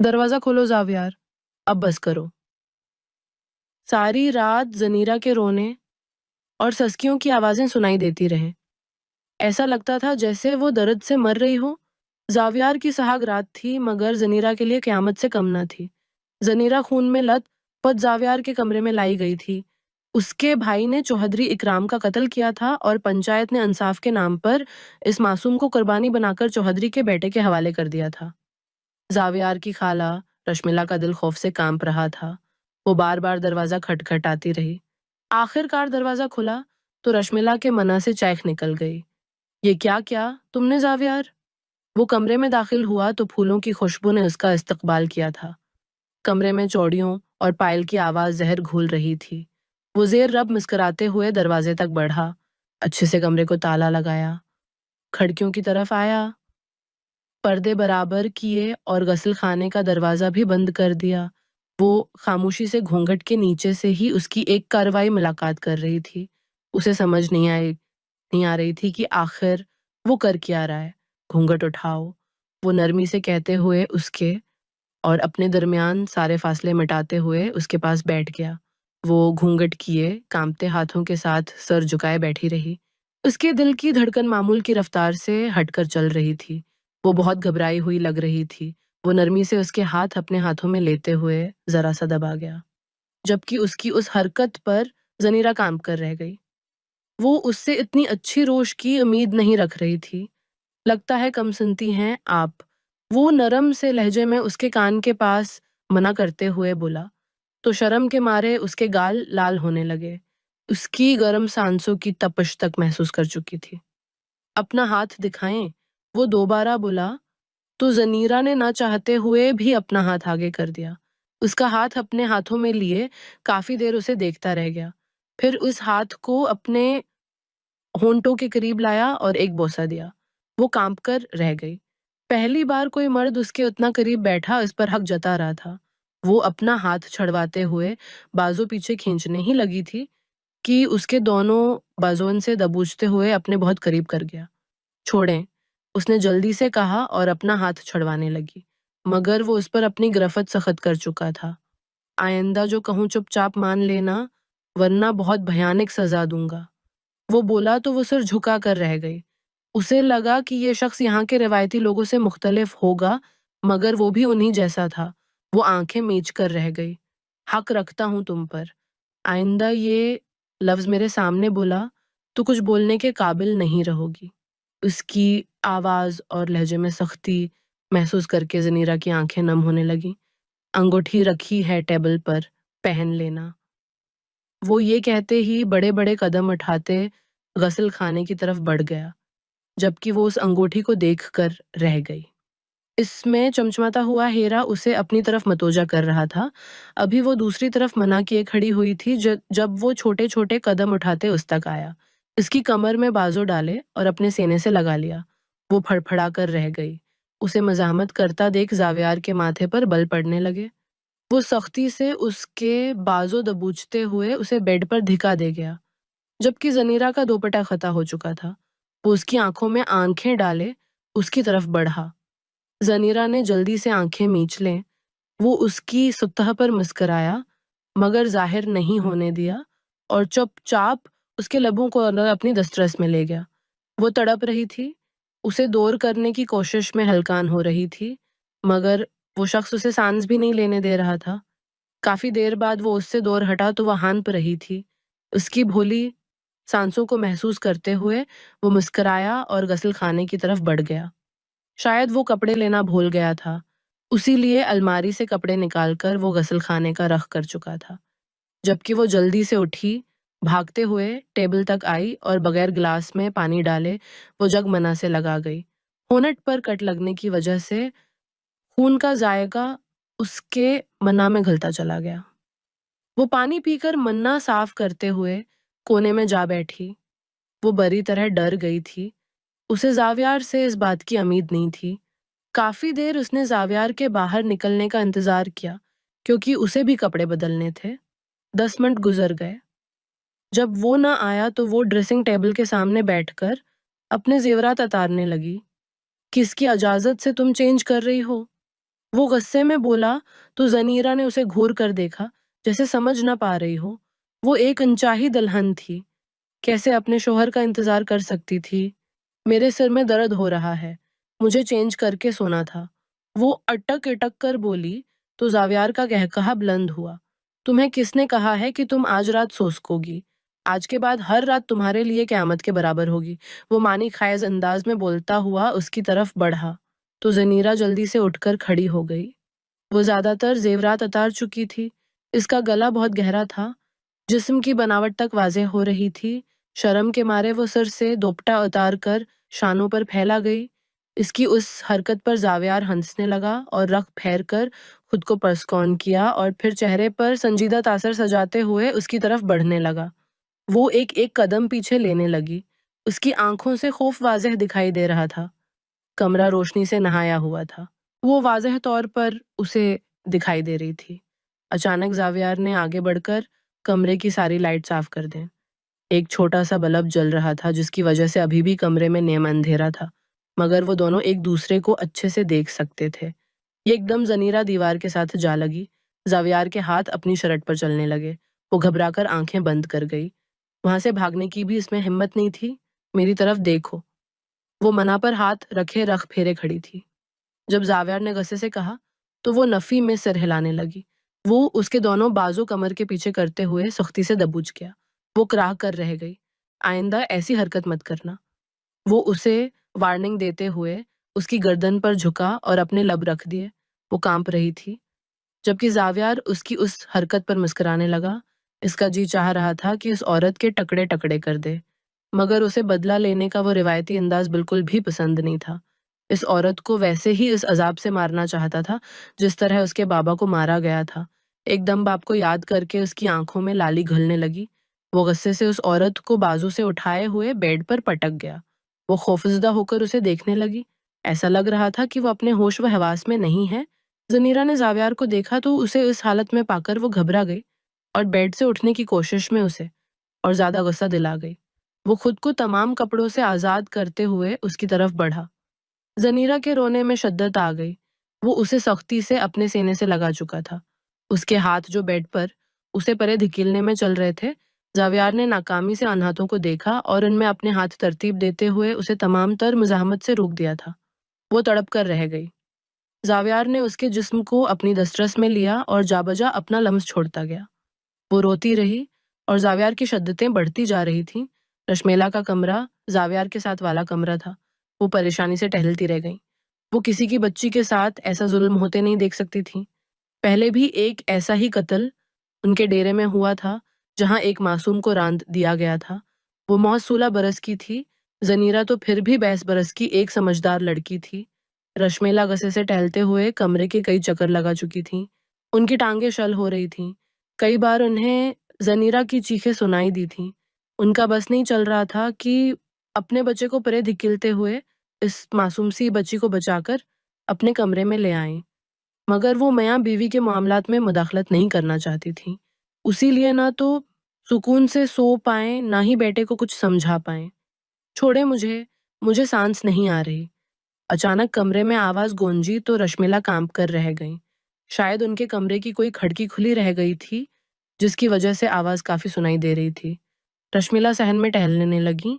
दरवाजा खोलो जावियार, अब बस करो। सारी रात जनीरा के रोने और सस्कियों की आवाजें सुनाई देती रहीं। ऐसा लगता था जैसे वो दर्द से मर रही हो। जावियार की सुहाग रात थी, मगर जनीरा के लिए क़यामत से कम न थी। जनीरा खून में लत-पत जावियार के कमरे में लाई गई थी। उसके भाई ने चौधरी इकराम का कत्ल किया था और पंचायत ने इंसाफ के नाम पर इस मासूम को कुर्बानी बनाकर चौधरी के बेटे के हवाले कर दिया था। जावियार की खाला रश्मिला का दिल खौफ से कांप रहा था। वो बार-बार दरवाजा खटखटाती रही। आखिरकार दरवाजा खुला तो रश्मिला के मना से चैख निकल गई। ये क्या किया तुमने जावियार? वो कमरे में दाखिल हुआ तो फूलों की खुशबू ने उसका इस्तकबाल किया था। कमरे में चौड़ियों और पायल की आवाज जहर घोल रही थी। वो जेर रब मुस्कुराते हुए दरवाजे तक बढ़ा, अच्छे से कमरे को ताला लगाया, खिड़कियों की तरफ आया, पर्दे बराबर किए और गसल खाने का दरवाजा भी बंद कर दिया। वो खामोशी से घूंघट के नीचे से ही उसकी एक कार्रवाई मुलाकात कर रही थी। उसे समझ नहीं आ रही थी कि आखिर वो कर क्या रहा है। घूंघट उठाओ, वो नरमी से कहते हुए उसके और अपने दरमियान सारे फासले मिटाते हुए उसके पास बैठ गया। वो घूंघट किए कांपते हाथों के साथ सर झुकाए बैठी रही। उसके दिल की धड़कन मामूल की रफ्तार से हटकर चल रही थी। वो बहुत घबराई हुई लग रही थी। वो नरमी से उसके हाथ अपने हाथों में लेते हुए जरा सा दबा गया, जबकि उसकी उस हरकत पर जनीरा कांप कर रह गई। वो उससे इतनी अच्छी रोश की उम्मीद नहीं रख रही थी। लगता है कम सुनती हैं आप। वो नरम से लहजे में उसके कान के पास मना करते हुए बोला, तो शर्म के मारे उसके गाल लाल होने लगे। उसकी गर्म सांसों की तपश तक महसूस कर चुकी थी। अपना हाथ दिखाएं, वो दोबारा बोला, तो जनीरा ने ना चाहते हुए भी अपना हाथ आगे कर दिया। उसका हाथ अपने हाथों में लिए काफी देर उसे देखता रह गया। फिर उस हाथ को अपने होंठों के करीब लाया और एक बोसा दिया। वो कांप कर रह गई। पहली बार कोई मर्द उसके उतना करीब बैठा इस पर हक जता रहा था। वो अपना हाथ छड़वाते हुए बाजू पीछे खींचने ही लगी थी कि उसके दोनों बाजुओं से दबोचते हुए अपने बहुत करीब कर गया। छोड़ें, उसने जल्दी से कहा और अपना हाथ छड़वाने लगी, मगर वो उस पर अपनी गिरफ्त सख्त कर चुका था। आइंदा जो कहूँ चुपचाप मान लेना, वरना बहुत भयानक सजा दूंगा। वो बोला तो वो सिर झुका कर रह गई। उसे लगा कि ये शख्स यहाँ के रिवायती लोगों से मुख्तलिफ होगा, मगर वो भी उन्हीं जैसा था। वो आंखें मीच कर रह गई। हक रखता हूँ तुम पर। आइंदा ये लफ्ज मेरे सामने बोला तो कुछ बोलने के काबिल नहीं रहोगी। उसकी आवाज और लहजे में सख्ती महसूस करके जनीरा की आंखें नम होने लगी। अंगूठी रखी है टेबल पर, पहन लेना। वो ये कहते ही बड़े-बड़े कदम उठाते गसल खाने की तरफ बढ़ गया, जबकि वो उस अंगूठी को देखकर रह गई। इसमें चमचमाता हुआ हीरा उसे अपनी तरफ मतोजा कर रहा था। अभी वो दूसरी तरफ मना किए खड़ी हुई थी जब वो छोटे-छोटे कदम उठाते उस तक आया। इसकी कमर में बाजू डाले और अपने सीने से लगा लिया। वो फड़फड़ा कर रह गई। उसे मज़ाहमत करता देख ज़ावियार के माथे पर बल पड़ने लगे। वो सख्ती से उसके बाजू दबोचते हुए उसे बेड पर धिका दे गया, जबकि ज़नीरा का दोपट्टा खता हो चुका था। वो उसकी आंखों में आंखें डाले उसकी तरफ बढ़ा। ज़नीरा ने जल्दी से आंखें मींच लें। वो उसकी सतह पर मुस्कुराया, मगर जाहिर नहीं होने दिया और चुपचाप उसके लबों को अंदर अपनी दस्तरस में ले गया। वो तड़प रही थी, उसे दूर करने की कोशिश में हलकान हो रही थी, मगर वो शख्स उसे सांस भी नहीं लेने दे रहा था। काफ़ी देर बाद वो उससे दूर हटा तो वो हाँफ रही थी। उसकी भोली सांसों को महसूस करते हुए वो मुस्कुराया और गसल खाने की तरफ बढ़ गया। शायद वो कपड़े लेना भूल गया था, उसी लिए अलमारी से कपड़े निकालकर वो गसल खाने का रख कर चुका था। जबकि वो जल्दी से उठी, भागते हुए टेबल तक आई और बगैर गिलास में पानी डाले वो जग मना से लगा गई। होंठ पर कट लगने की वजह से खून का जायका उसके मन्ना में घुलता चला गया। वो पानी पीकर मन्ना साफ करते हुए कोने में जा बैठी। वो बुरी तरह डर गई थी। उसे ज़ावियार से इस बात की उम्मीद नहीं थी। काफ़ी देर उसने ज़ावियार के बाहर निकलने का इंतज़ार किया, क्योंकि उसे भी कपड़े बदलने थे। 10 मिनट गुजर गए। जब वो ना आया तो वो ड्रेसिंग टेबल के सामने बैठकर अपने ज़ेवरात उतारने लगी। किसकी इजाज़त से तुम चेंज कर रही हो? वो गुस्से में बोला तो ज़नीरा ने उसे घूर कर देखा, जैसे समझ ना पा रही हो। वो एक अनचाही दुल्हन थी, कैसे अपने शौहर का इंतज़ार कर सकती थी? मेरे सिर में दर्द हो रहा है, मुझे चेंज करके सोना था। वो अटक-अटक कर बोली, तो ज़ावियार का कहकहा बुलंद हुआ। तुम्हें किसने कहा है कि तुम आज रात सो सकोगी? आज के बाद हर रात तुम्हारे लिए क़यामत के बराबर होगी। वो मानी ख़ाइज़ अंदाज में बोलता हुआ उसकी तरफ बढ़ा, तो ज़नीरा जल्दी से उठकर खड़ी हो गई। वो ज़्यादातर ज़ेवरात उतार चुकी थी। इसका गला बहुत गहरा था, जिस्म की बनावट तक वाज़ेह हो रही थी। शर्म के मारे वो सिर से दोपटा उतार कर शानों पर फैला गई। इसकी उस हरकत पर ज़ावियार हंसने लगा और रख फेर कर खुद को परस्कौन किया और फिर चेहरे पर संजीदा तासर सजाते हुए उसकी तरफ बढ़ने लगा। वो एक-एक कदम पीछे लेने लगी। उसकी आँखों से खौफ वाज़ेह दिखाई दे रहा था। कमरा रोशनी से नहाया हुआ था। वो वाज़ेह तौर पर उसे दिखाई दे रही थी। अचानक ज़ावियार ने आगे बढ़कर कमरे की सारी लाइट साफ़ कर दें। एक छोटा-सा बल्ब जल रहा था जिसकी वजह से अभी भी कमरे में नेम अंधेरा था, मगर वो दोनों एक दूसरे को अच्छे से देख सकते थे। ये एकदम ज़नीरा दीवार के साथ जा लगी। ज़ावियार के हाथ अपनी शर्ट पर चलने लगे। वो घबराकर आँखें बंद कर गई। वहाँ से भागने की भी इसमें हिम्मत नहीं थी। मेरी तरफ देखो। वो मना पर हाथ रखे रख फेरे खड़ी थी। जब ज़ावियार ने गुस्से से कहा, तो वो नफ़ी में सिर हिलाने लगी। वो उसके दोनों बाजू कमर के पीछे करते हुए सख्ती से दबोच गया। वो कराह कर रह गई। आइंदा ऐसी हरकत मत करना। वो उसे वार्निंग देते हुए उसकी गर्दन पर झुका और अपने लब रख दिए। वो कांप रही थी, जबकि ज़ावियार उसकी उस हरकत पर मुस्कुराने लगा। इसका जी चाह रहा था कि उस औरत के टुकड़े-टुकड़े कर दे, मगर उसे बदला लेने का वो रिवायती अंदाज बिल्कुल भी पसंद नहीं था। इस औरत को वैसे ही इस अज़ाब से मारना चाहता था, जिस तरह उसके बाबा को मारा गया था। एकदम बाप को याद करके उसकी आँखों में लाली घुलने लगी। वो गुस्से से उस औरत को बाजू से उठाए हुए बेड पर पटक गया। वो खौफज़दा होकर उसे देखने लगी। ऐसा लग रहा था कि वो अपने होश व हवास में नहीं है। ज़नीरा ने ज़ावियार को देखा तो उसे इस हालत में पाकर वो घबरा गई और बेड से उठने की कोशिश में उसे और ज़्यादा गुस्सा दिला गई। वो खुद को तमाम कपड़ों से आज़ाद करते हुए उसकी तरफ बढ़ा। ज़नीरा के रोने में शिद्दत आ गई। वो उसे सख्ती से अपने सीने से लगा चुका था। उसके हाथ जो बेड पर उसे परे धकेलने में चल रहे थे, ज़ावियार ने नाकामी से उन हाथों को देखा और उनमें अपने हाथ तरतीब देते हुए उसे तमाम तर मुज़ाहमत से रोक दिया था। वो तड़प कर रह गई। ज़ावियार ने उसके जिस्म को अपनी दस्तरस में लिया और जाबजा अपना लम्स छोड़ता गया। वो रोती रही और ज़ावियार की शिद्दतें बढ़ती जा रही थीं। रश्मेला का कमरा ज़ावियार के साथ वाला कमरा था। वो परेशानी से टहलती रह गई। वो किसी की बच्ची के साथ ऐसा जुल्म होते नहीं देख सकती थी। पहले भी एक ऐसा ही कत्ल उनके डेरे में हुआ था, जहाँ एक मासूम को रांध दिया गया था। वो महज 16 बरस की थी। ज़नीरा तो फिर भी 22 बरस की एक समझदार लड़की थी। रश्मेला गसे से टहलते हुए कमरे के कई चक्कर लगा चुकी थीं। उनकी टांगें शल हो रही थीं। कई बार उन्हें ज़नीरा की चीखें सुनाई दी थीं। उनका बस नहीं चल रहा था कि अपने बच्चे को परे धकेलते हुए इस मासूम सी बच्ची को बचाकर अपने कमरे में ले आएँ। मगर वो मियाँ-बीवी के मामलात में मुदाखलत नहीं करना चाहती थीं। उसीलिए ना तो सुकून से सो पाएँ, ना ही बेटे को कुछ समझा पाएँ। छोड़ें मुझे सांस नहीं आ रही। अचानक कमरे में आवाज़ गूंजी तो रश्मिला काँप कर रह गईं। शायद उनके कमरे की कोई खिड़की खुली रह गई थी, जिसकी वजह से आवाज़ काफ़ी सुनाई दे रही थी। रश्मिला सहन में टहलने लगीं।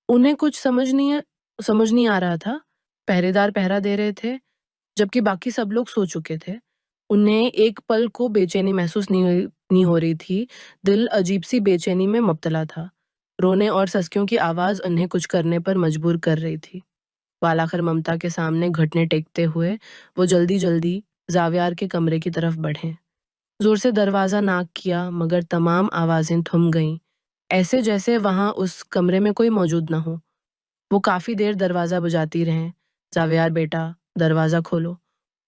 उन्हें कुछ समझ नहीं आ रहा था। पहरेदार पहरा दे रहे थे, जबकि बाकी सब लोग सो चुके थे। उन्हें एक पल को बेचैनी महसूस नहीं हो रही थी। दिल अजीब-सी बेचैनी में मुब्तला था। रोने और सस्कियों की आवाज़ उन्हें कुछ करने पर मजबूर कर रही थी। बालाखिर ममता के सामने घुटने टेकते हुए वो जल्दी-जल्दी ज़ावियार के कमरे की तरफ बढ़े। ज़ोर से दरवाज़ा नॉक किया, मगर तमाम आवाज़ें थम गईं, ऐसे जैसे वहाँ उस कमरे में कोई मौजूद न हो। वो काफ़ी देर दरवाज़ा बजाती रहें, ज़ावियार बेटा, दरवाज़ा खोलो।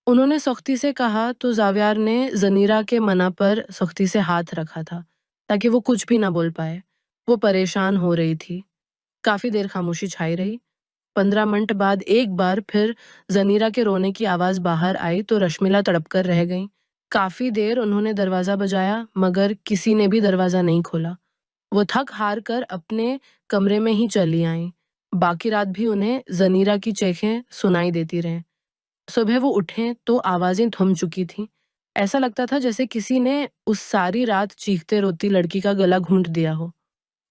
उन्होंने सख्ती से कहा तो ज़ावियार ने ज़नीरा के मना पर सख्ती से हाथ रखा था, ताकि वो कुछ भी ना बोल पाए। वो परेशान हो रही थी। काफ़ी देर खामोशी छाई रही। 15 मिनट बाद एक बार फिर ज़नीरा के रोने की आवाज़ बाहर आई तो रश्मिला तड़प कर रह गईं। काफ़ी देर उन्होंने दरवाज़ा बजाया, मगर किसी ने भी दरवाज़ा नहीं खोला। वो थक हार कर अपने कमरे में ही चली आईं। बाकी रात भी उन्हें ज़नीरा की चीखें सुनाई देती रहें। सुबह वो उठे तो आवाजें थम चुकी थीं। ऐसा लगता था जैसे किसी ने उस सारी रात चीखते रोती लड़की का गला घूंट दिया हो।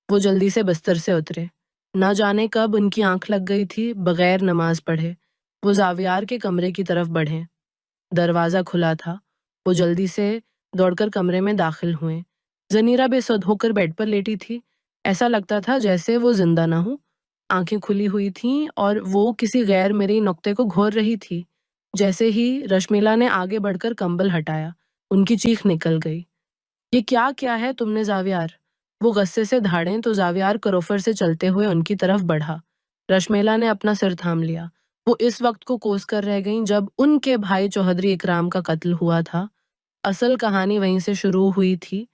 वो जल्दी से बिस्तर से उतरे। ना जाने कब उनकी आंख लग गई थी, बगैर नमाज पढ़े वो जावियार के कमरे की तरफ बढ़े। दरवाजा खुला था। वो जल्दी से दौड़कर कमरे में दाखिल हुए। जनीरा बेसुध होकर बेड पर लेटी थी। ऐसा लगता था जैसे वो जिंदा ना हो। आंखें खुली हुई थीं और वो किसी गैर मरी नुक्ते को घोर रही थी। जैसे ही रश्मिला ने आगे बढ़कर कंबल हटाया, उनकी चीख निकल गई। ये क्या किया है तुमने जावियार? वो गुस्से से धाड़ें तो जावियार करोफर से चलते हुए उनकी तरफ बढ़ा। रश्मेला ने अपना सिर थाम लिया। वो इस वक्त को कोस कर रह गईं जब उनके भाई चौधरी इकराम का कत्ल हुआ था। असल कहानी वहीं से शुरू हुई थी।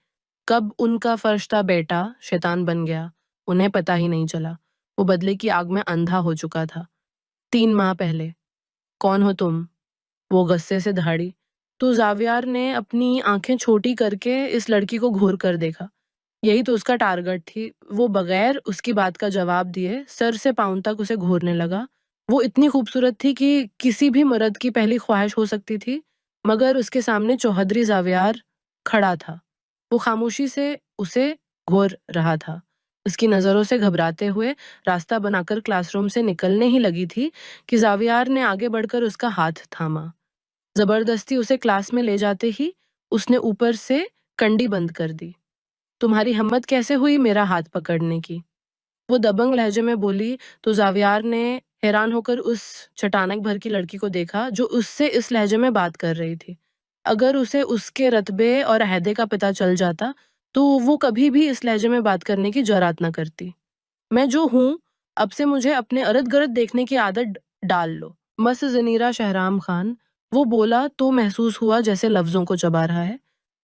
कब उनका फर्शता बेटा शैतान बन गया, उन्हें पता ही नहीं चला। वो बदले की आग में अंधा हो चुका था। 3 माह पहले। कौन हो तुम? वो गुस्से से दहाड़ी। तो जावियार ने अपनी आंखें छोटी करके इस लड़की को घूर कर देखा। यही तो उसका टारगेट थी। वो बगैर उसकी बात का जवाब दिए सर से पाँव तक उसे घूरने लगा। वो इतनी खूबसूरत थी कि किसी भी मर्द की पहली ख्वाहिश हो सकती थी, मगर उसके सामने चौधरी जावियार खड़ा था। वो खामोशी से उसे घूर रहा था। उसकी नज़रों से घबराते हुए रास्ता बनाकर क्लासरूम से निकलने ही लगी थी कि जावियार ने आगे बढ़कर उसका हाथ थामा। जबरदस्ती उसे क्लास में ले जाते ही उसने ऊपर से कंडी बंद कर दी। तुम्हारी हिम्मत कैसे हुई मेरा हाथ पकड़ने की? वो दबंग लहजे में बोली तो जावियार ने हैरान होकर उस चटानक भर की लड़की को देखा जो उससे इस लहजे में बात कर रही थी। अगर उसे उसके रतबे और अहदे का पता चल जाता तो वो कभी भी इस लहजे में बात करने की जुर्रत न करती। मैं जो हूँ, अब से मुझे अपने अरद-गरद देखने की आदत डाल लो। मस्त ज़नीरा शहराम खान, वो बोला तो महसूस हुआ जैसे लफ्ज़ों को चबा रहा है।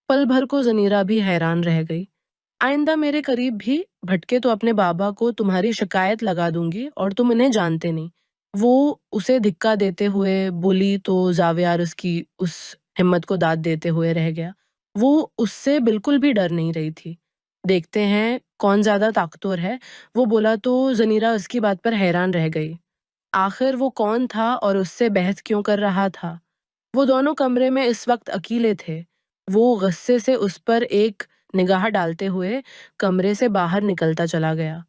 पल भर को ज़नीरा भी हैरान रह गई। आइंदा मेरे करीब भी भटके तो अपने बाबा को तुम्हारी शिकायत लगा दूंगी और तुम इन्हें जानते नहीं। वो उसे धिक्का देते हुए बोली तो जावियार उसकी उस हिम्मत को दाद देते हुए रह गया। वो उससे बिल्कुल भी डर नहीं रही थी। देखते हैं कौन ज्यादा ताकतवर है, वो बोला तो जनीरा उसकी बात पर हैरान रह गई। आखिर वो कौन था और उससे बहस क्यों कर रहा था? वो दोनों कमरे में इस वक्त अकेले थे। वो गुस्से से उस पर एक निगाह डालते हुए कमरे से बाहर निकलता चला गया,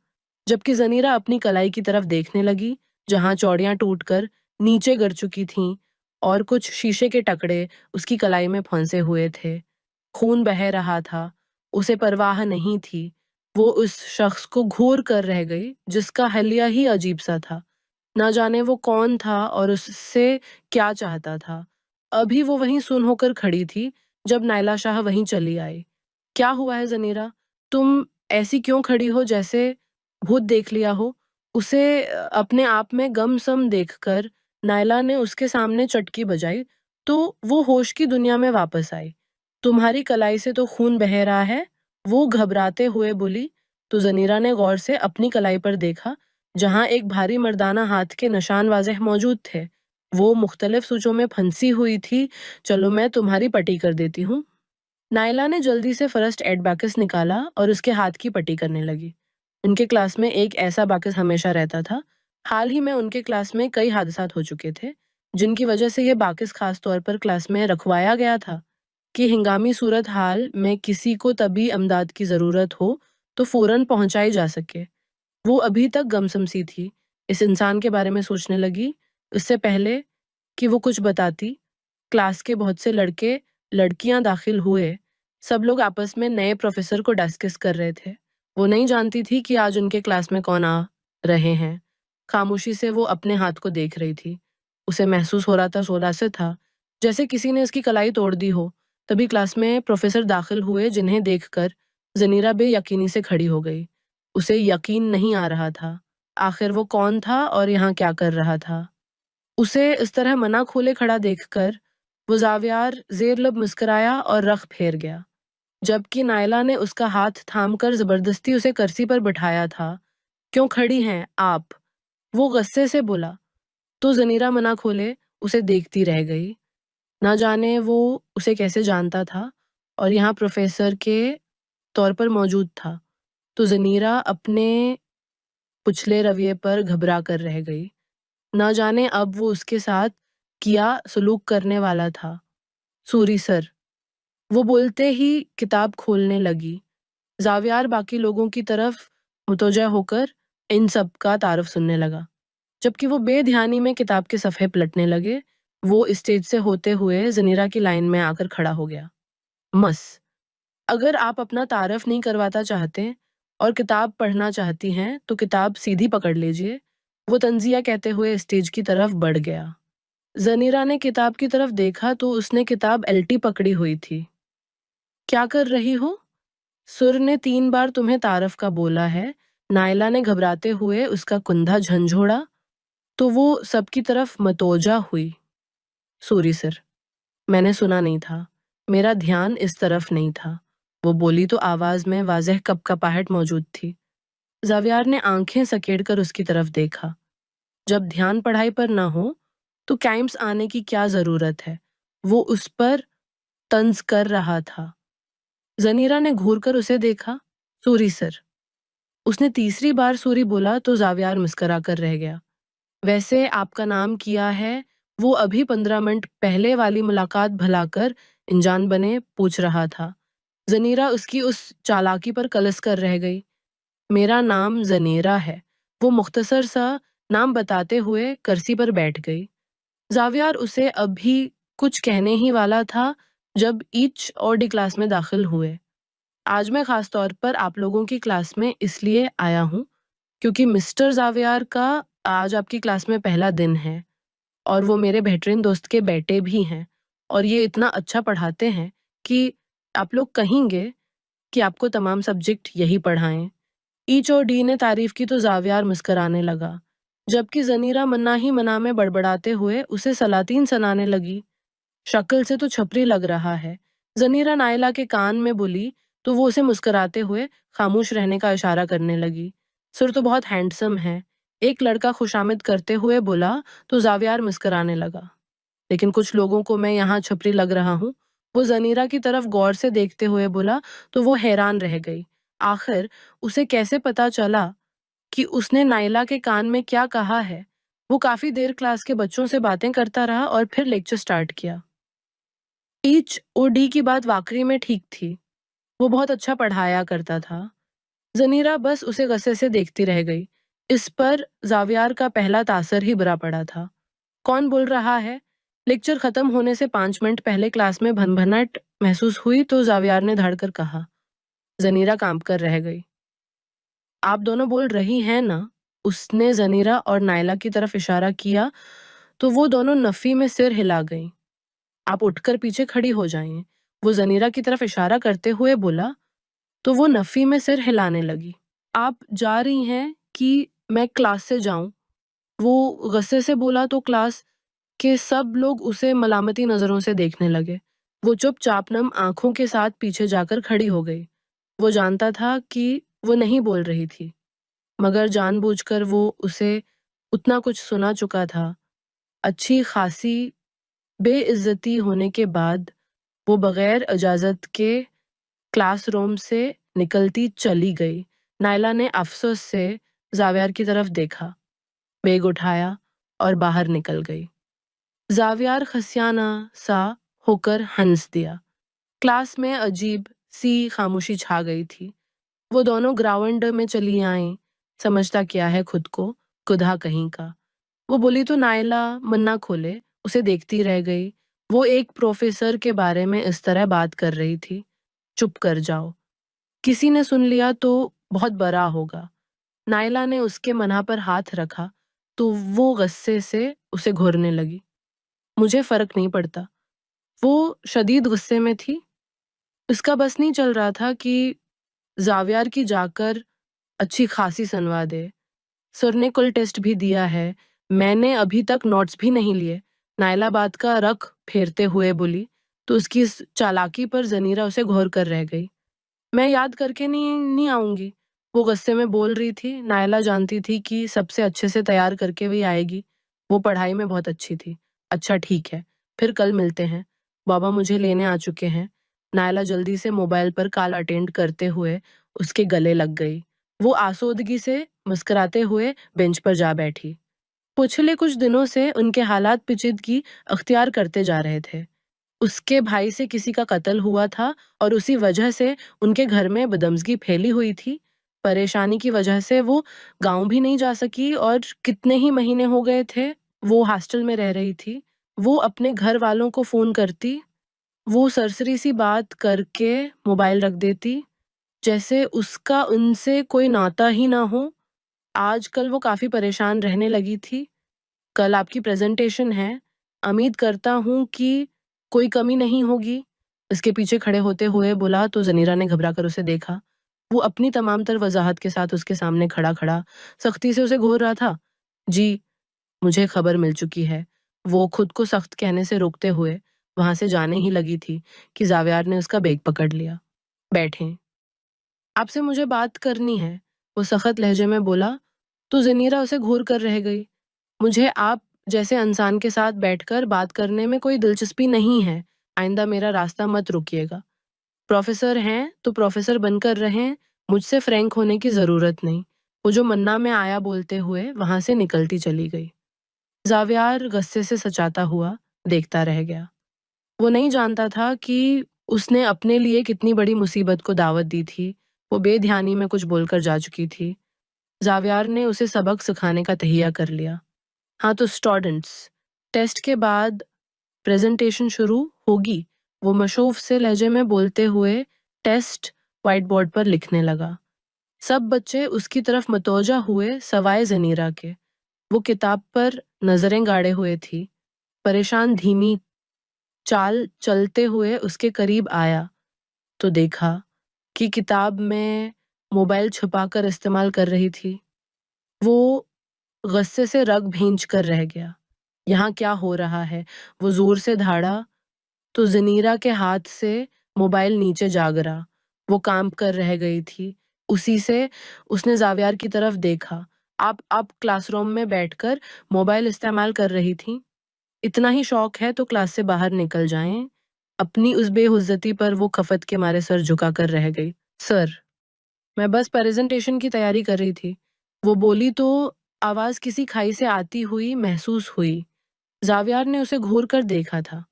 जबकि ज़नीरा अपनी कलाई की तरफ देखने लगी, जहां चौड़ियां टूटकर नीचे गिर चुकी थीं और कुछ शीशे के टुकड़े उसकी कलाई में फंसे हुए थे। खून बह रहा था, उसे परवाह नहीं थी। वो उस शख्स को घूर कर रह गई, जिसका हलिया ही अजीब सा था। ना जाने वो कौन था और उससे क्या चाहता था। अभी वो वहीं सुन होकर खड़ी थी, जब नायला शाह वहीं चली आई। क्या हुआ है ज़नीरा? तुम ऐसी क्यों खड़ी हो जैसे भूत देख लिया हो? उसे अपने आप में गम-सम देखकर नायला ने उसके सामने चटकी बजाई, तो वो होश की दुनिया में वापस आई। तुम्हारी कलाई से तो खून बह रहा है, वो घबराते हुए बोली, तो ज़नीरा ने गौर से अपनी कलाई पर देखा, जहां एक भारी मर्दाना हाथ के निशान वाज़ेह मौजूद थे। वो मुख्तलिफ सूचों में फंसी हुई थी। चलो मैं तुम्हारी पट्टी कर देती हूँ। नायला ने जल्दी से फर्स्ट एड बाकस निकाला और उसके हाथ की पट्टी करने लगी। उनके क्लास में एक ऐसा बाकस हमेशा रहता था। हाल ही में उनके क्लास में कई हादसात हो चुके थे, जिनकी वजह से ये बाकस खास तौर पर क्लास में रखवाया गया था कि हिंगामी सूरत हाल में किसी को तभी अमदाद की ज़रूरत हो तो फ़ौरन पहुंचाई जा सके। वो अभी तक गमसम सी थी। इस इंसान के बारे में सोचने लगी, इससे पहले कि वो कुछ बताती। क्लास के बहुत से लड़के लड़कियां दाखिल हुए। सब लोग आपस में नए प्रोफेसर को डिस्कस कर रहे थे। वो नहीं जानती थी कि आज उनके क्लास में कौन आ रहे हैं। खामोशी से वो अपने हाथ को देख रही थी। उसे महसूस हो रहा था सोदा से था, जैसे किसी ने उसकी कलाई तोड़ दी हो। तभी क्लास में प्रोफेसर दाखिल हुए, जिन्हें देखकर जनीरा बेयकीनी से खड़ी हो गई। उसे यकीन नहीं आ रहा था। आखिर वो कौन था और यहाँ क्या कर रहा था? उसे इस तरह मना खोले खड़ा देखकर वो जावियार ज़ेर लब मुस्कुराया और रख फेर गया, जबकि नायला ने उसका हाथ थामकर ज़बरदस्ती उसे कुर्सी पर बिठाया था। क्यों खड़ी हैं आप? वो गुस्से से बोला, तो ज़नीरा मना खोले उसे देखती रह गई। ना जाने वो उसे कैसे जानता था और यहाँ प्रोफेसर के तौर पर मौजूद था। तो ज़नीरा अपने पिछले रवैये पर घबरा कर रह गई। ना जाने अब वो उसके साथ किया सलूक करने वाला था। सूरी सर, वो बोलते ही किताब खोलने लगी। जावियार बाकी लोगों की तरफ मुतवज्जा होकर इन सब का तारुफ सुनने लगा। जबकि वो बेध्यानी में किताब के सफ़े पलटने लगे, वो स्टेज से होते हुए ज़नीरा की लाइन में आकर खड़ा हो गया। मस, अगर आप अपना तारफ़ नहीं करवाता चाहते और किताब पढ़ना चाहती हैं, तो किताब सीधी पकड़ लीजिए। वो तंज़िया कहते हुए स्टेज की तरफ बढ़ गया। ज़नीरा ने किताब की तरफ देखा तो उसने किताब एल्टी पकड़ी हुई थी। क्या कर रही हो? सुर ने 3 बार तुम्हें तारफ़ का बोला है। नायला ने घबराते हुए उसका कुंधा झंझोड़ा, तो वो सबकी तरफ मतोजा हुई। सूरी सर, मैंने सुना नहीं था। मेरा ध्यान इस तरफ नहीं था। वो बोली तो आवाज़ में वाज़ेह कपकपाहट मौजूद थी। ज़ावियार ने आंखें सकेड़कर उसकी तरफ देखा। जब ध्यान पढ़ाई पर न हो, तो कैम्प्स आने की क्या ज़रूरत है? वो उस पर तंज़ कर रहा था। ज़नीरा ने घूरकर उसे देखा। सूरी सर। उसने तीसरी बार सूरी बोला तो ज़ावियार मुस्कुराकर रह गया। वैसे आपका नाम किया है, वो अभी 15 मिनट पहले वाली मुलाकात भुलाकर अनजान बने पूछ रहा था। ज़नीरा उसकी उस चालाकी पर कलस कर रह गई। मेरा नाम ज़नेरा है। वो मुख्तसर सा नाम बताते हुए कुर्सी पर बैठ गई। ज़ावियार उसे अभी कुछ कहने ही वाला था जब ईच और डी क्लास में दाखिल हुए। आज मैं ख़ास तौर पर आप लोगों की क्लास में इसलिए आया हूँ, क्योंकि मिस्टर ज़ावियार का आज आपकी क्लास में पहला दिन है और वो मेरे बेहतरीन दोस्त के बेटे भी हैं और ये इतना अच्छा पढ़ाते हैं कि आप लोग कहेंगे कि आपको तमाम सब्जेक्ट यही पढ़ाएं। ईच और डी ने तारीफ की तो ज़ावियार मुस्कुराने लगा, जबकि ज़नीरा मन्ना ही मना में बड़बड़ाते हुए उसे सलातीन सुनाने लगी। शक्ल से तो छपरी लग रहा है। ज़नीरा नायला के कान में बोली तो वो उसे मुस्कुराते हुए खामोश रहने का इशारा करने लगी। सुर तो बहुत हैंडसम है। एक लड़का खुशामद करते हुए बोला तो ज़ावियार मुस्कुराने लगा। लेकिन कुछ लोगों को मैं यहाँ छपरी लग रहा हूँ। वो ज़नीरा की तरफ गौर से देखते हुए बोला तो वो हैरान रह गई। आखिर उसे कैसे पता चला कि उसने नायला के कान में क्या कहा है? वो काफ़ी देर क्लास के बच्चों से बातें करता रहा और फिर लेक्चर स्टार्ट किया। एच ओ डी की बात वाकई में ठीक थी। वो बहुत अच्छा पढ़ाया करता था। ज़नीरा बस उसे गुस्से से देखती रह गई। इस पर ज़ावियार का पहला तासर ही बुरा पड़ा था। कौन बोल रहा है? लेक्चर खत्म होने से 5 मिनट पहले क्लास में भनभनाहट महसूस हुई तो ज़ावियार ने धड़कर कहा। ज़नीरा काँप कर रह गई। आप दोनों बोल रही हैं ना? उसने ज़नीरा और नायला की तरफ इशारा किया तो वो दोनों नफ़ी में सिर हिला गईं। आप उठकर पीछे खड़ी हो जाइए। वो ज़नीरा की तरफ इशारा करते हुए बोला तो वो नफ़ी में सिर हिलाने लगी। आप जा रही हैं कि मैं क्लास से जाऊं? वो गुस्से से बोला तो क्लास के सब लोग उसे मलामती नज़रों से देखने लगे। वो चुपचाप नम आंखों के साथ पीछे जाकर खड़ी हो गई। वो जानता था कि वो नहीं बोल रही थी, मगर जानबूझकर वो उसे उतना कुछ सुना चुका था। अच्छी खासी बेइज्जती होने के बाद वो बगैर इजाज़त के क्लासरूम से निकलती चली गई। नायला ने अफसोस से ज़ावियार की तरफ देखा, बैग उठाया और बाहर निकल गई। ज़ावियार खसियाना सा होकर हंस दिया। क्लास में अजीब सी खामोशी छा गई थी। वो दोनों ग्राउंड में चली आईं। समझता क्या है खुद को, खुदा कहीं का। वो बोली तो नायला मन्ना खोले, उसे देखती रह गई। वो एक प्रोफेसर के बारे में इस तरह बात कर रही थी। चुप कर जाओ। किसी ने सुन लिया तो बहुत बड़ा होगा। नायला ने उसके मन्हा पर हाथ रखा तो वो गुस्से से उसे घूरने लगी। मुझे फर्क नहीं पड़ता। वो शदीद गुस्से में थी। उसका बस नहीं चल रहा था कि ज़ावियार की जाकर अच्छी खासी सुनवा दे। सर ने कुल टेस्ट भी दिया है। मैंने अभी तक नोट्स भी नहीं लिए। नायला बात का रख फेरते हुए बोली तो उसकी इस चालाकी पर ज़नीरा उसे घूर कर रह गई। मैं याद करके नहीं आऊँगी। वो गुस्से में बोल रही थी। नायला जानती थी कि सबसे अच्छे से तैयार करके भी आएगी। वो पढ़ाई में बहुत अच्छी थी। अच्छा ठीक है, फिर कल मिलते हैं। बाबा मुझे लेने आ चुके हैं। नायला जल्दी से मोबाइल पर कॉल अटेंड करते हुए उसके गले लग गई। वो आसोदगी से मुस्कुराते हुए बेंच पर जा बैठी। पिछले कुछ दिनों से उनके हालात पेचीदगी अख्तियार करते जा रहे थे। उसके भाई से किसी का कत्ल हुआ था और उसी वजह से उनके घर में बदमज़गी फैली हुई थी। परेशानी की वजह से वो गाँव भी नहीं जा सकी और कितने ही महीने हो गए थे, वो हॉस्टल में रह रही थी। वो अपने घर वालों को फ़ोन करती, वो सरसरी-सी बात करके मोबाइल रख देती, जैसे उसका उनसे कोई नाता ही ना हो। आजकल वो काफ़ी परेशान रहने लगी थी। कल आपकी प्रेज़ेंटेशन है, उम्मीद करता हूँ कि कोई कमी नहीं होगी। उसके पीछे खड़े होते हुए बोला तो ज़नीरा ने घबराकर उसे देखा। वो अपनी तमाम तर वज़ाहत के साथ उसके सामने खड़ा-खड़ा सख्ती से उसे घूर रहा था। जी, मुझे खबर मिल चुकी है। वो खुद को सख्त कहने से रोकते हुए वहाँ से जाने ही लगी थी कि ज़ावियार ने उसका बेग पकड़ लिया। बैठें, आपसे मुझे बात करनी है, वो सख्त लहजे में बोला, तो ज़नीरा उसे घूर कर रह गई। मुझे आप जैसे इंसान के साथ बैठकर बात करने में कोई दिलचस्पी नहीं है। आइंदा मेरा रास्ता मत रोकिएगा। प्रोफ़ेसर हैं, तो प्रोफ़ेसर बनकर रहें, मुझसे फ्रैंक होने की ज़रूरत नहीं। वो जो मन्ना में आया बोलते हुए वहाँ से निकलती चली गई। ज़ावियार गुस्से से सचाता हुआ देखता रह गया। वो नहीं जानता था कि उसने अपने लिए कितनी बड़ी मुसीबत को दावत दी थी। वो बेध्यानी में कुछ बोलकर जा चुकी थी। ज़ावियार ने उसे सबक सिखाने का तहिया कर लिया। हाँ तो स्टूडेंट्स, टेस्ट के बाद प्रेजेंटेशन शुरू होगी, वो मशूफ़ से लहजे में बोलते हुए टेस्ट व्हाइट बोर्ड पर लिखने लगा। सब बच्चे उसकी तरफ मतवजा हुए सवाए ज़नीरा के। वो किताब पर नज़रें गाड़े हुए थी। परेशान धीमी चाल चलते हुए उसके करीब आया तो देखा कि किताब में मोबाइल छुपाकर इस्तेमाल कर रही थी। वो गुस्से से रग भींच कर रह गया। यहाँ क्या हो रहा है? वो ज़ोर से दहाड़ा तो ज़नीरा के हाथ से मोबाइल नीचे जा गिरा। वो काँप कर रह गई थी। उसी से उसने ज़ावियार की तरफ देखा। आप क्लासरूम में बैठकर मोबाइल इस्तेमाल कर रही थीं। इतना ही शौक है तो क्लास से बाहर निकल जाएँ। अपनी उस बेहुज्जती पर वो खफ़त के मारे सर झुकाकर रह गई। सर, मैं बस प्रेज़ेंटेशन की तैयारी कर रही थी। वो बोली तो आवाज़ किसी खाई से आती हुई महसूस हुई। ज़ावियार ने उसे घूर कर देखा था।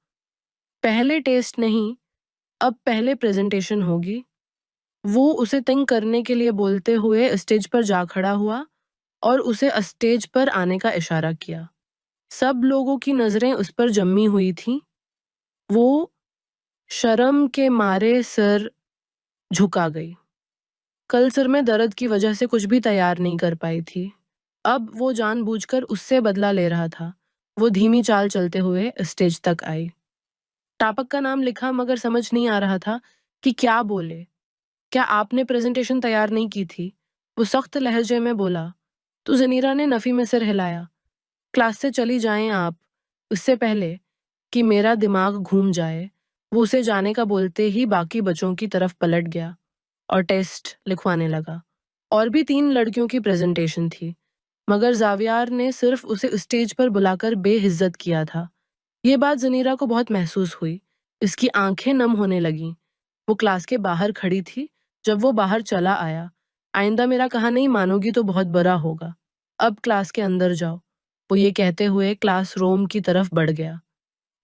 पहले टेस्ट नहीं, अब पहले प्रेज़ेंटेशन होगी। वो उसे तंग करने के लिए बोलते हुए स्टेज पर जा खड़ा हुआ और उसे स्टेज पर आने का इशारा किया। सब लोगों की नज़रें उस पर जमी हुई थीं। वो शर्म के मारे सर झुका गई। कल सिर में दर्द की वजह से कुछ भी तैयार नहीं कर पाई थी। अब वो जानबूझकर उससे बदला ले रहा था। वो धीमी चाल चलते हुए स्टेज तक आई। टापक का नाम लिखा मगर समझ नहीं आ रहा था कि क्या बोले। क्या आपने प्रेज़ेंटेशन तैयार नहीं की थी? वो सख्त लहजे में बोला। तो ज़नीरा ने नफ़ी में सिर हिलाया। क्लास से चली जाएँ आप, उससे पहले कि मेरा दिमाग घूम जाए। वो उसे जाने का बोलते ही बाकी बच्चों की तरफ पलट गया और टेस्ट लिखवाने लगा। और भी 3 लड़कियों की प्रेज़ेंटेशन थी, मगर ज़ावियार ने सिर्फ़ उसे स्टेज पर बुलाकर बेइज़्ज़त किया था। ये बात ज़नीरा को बहुत महसूस हुई। इसकी आँखें नम होने लगीं। वो क्लास के बाहर खड़ी थी, जब वो बाहर चला आया। आइंदा मेरा कहा नहीं मानोगी तो बहुत बुरा होगा। अब क्लास के अंदर जाओ। वो ये कहते हुए क्लासरूम की तरफ बढ़ गया।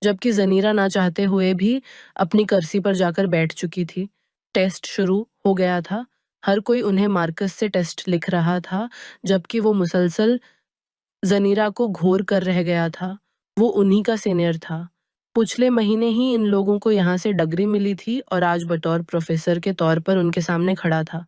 जबकि ज़नीरा ना चाहते हुए भी अपनी कुर्सी पर जाकर बैठ चुकी थी। टेस्ट शुरू हो गया था। हर कोई उन्हें मार्कस से टेस्ट लिख रहा था, जबकि वो मुसलसल ज़नीरा को घूर कर रह गया था। वो उन्हीं का सीनियर था। पिछले महीने ही इन लोगों को यहाँ से डिग्री मिली थी और आज बतौर प्रोफ़ेसर के तौर पर उनके सामने खड़ा था।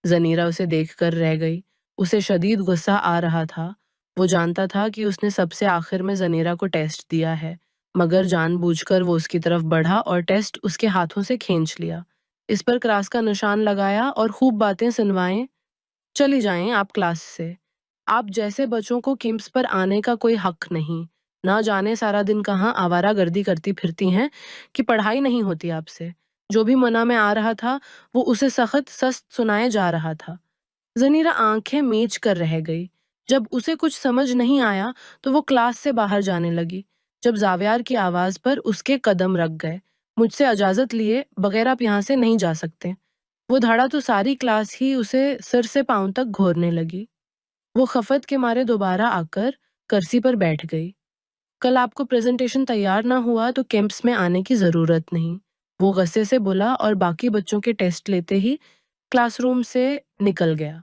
ज़नीरा उसे देखकर रह गई। उसे शदीद गुस्सा आ रहा था। वो जानता था कि उसने सबसे आखिर में ज़नीरा को टेस्ट दिया है, मगर जानबूझकर वो उसकी तरफ बढ़ा और टेस्ट उसके हाथों से खींच लिया। इस पर क्रॉस का निशान लगाया और खूब बातें सुनवाएं। चली जाएं आप क्लास से। आप जैसे बच्चों को कैंप्स पर आने का कोई हक नहीं। ना जाने सारा दिन कहाँ आवारागर्दी करती फिरती हैं कि पढ़ाई नहीं होती आपसे। जो भी मना में आ रहा था, वो उसे सख्त सस्त सुनाए जा रहा था। ज़नीरा आंखें मीच कर रह गई। जब उसे कुछ समझ नहीं आया, तो वो क्लास से बाहर जाने लगी। जब ज़ावियार की आवाज़ पर उसके कदम रख गए। मुझसे इजाज़त लिए बगैर आप यहाँ से नहीं जा सकते। वो धड़ा तो सारी क्लास ही उसे सिर से पाँव तक घोरने लगी। वो खफत के मारे दोबारा आकर कुर्सी पर बैठ गई। कल आपको प्रेजेंटेशन तैयार ना हुआ तो कैंप्स में आने की जरूरत नहीं, वो गुस्से से बोला और बाकी बच्चों के टेस्ट लेते ही क्लासरूम से निकल गया।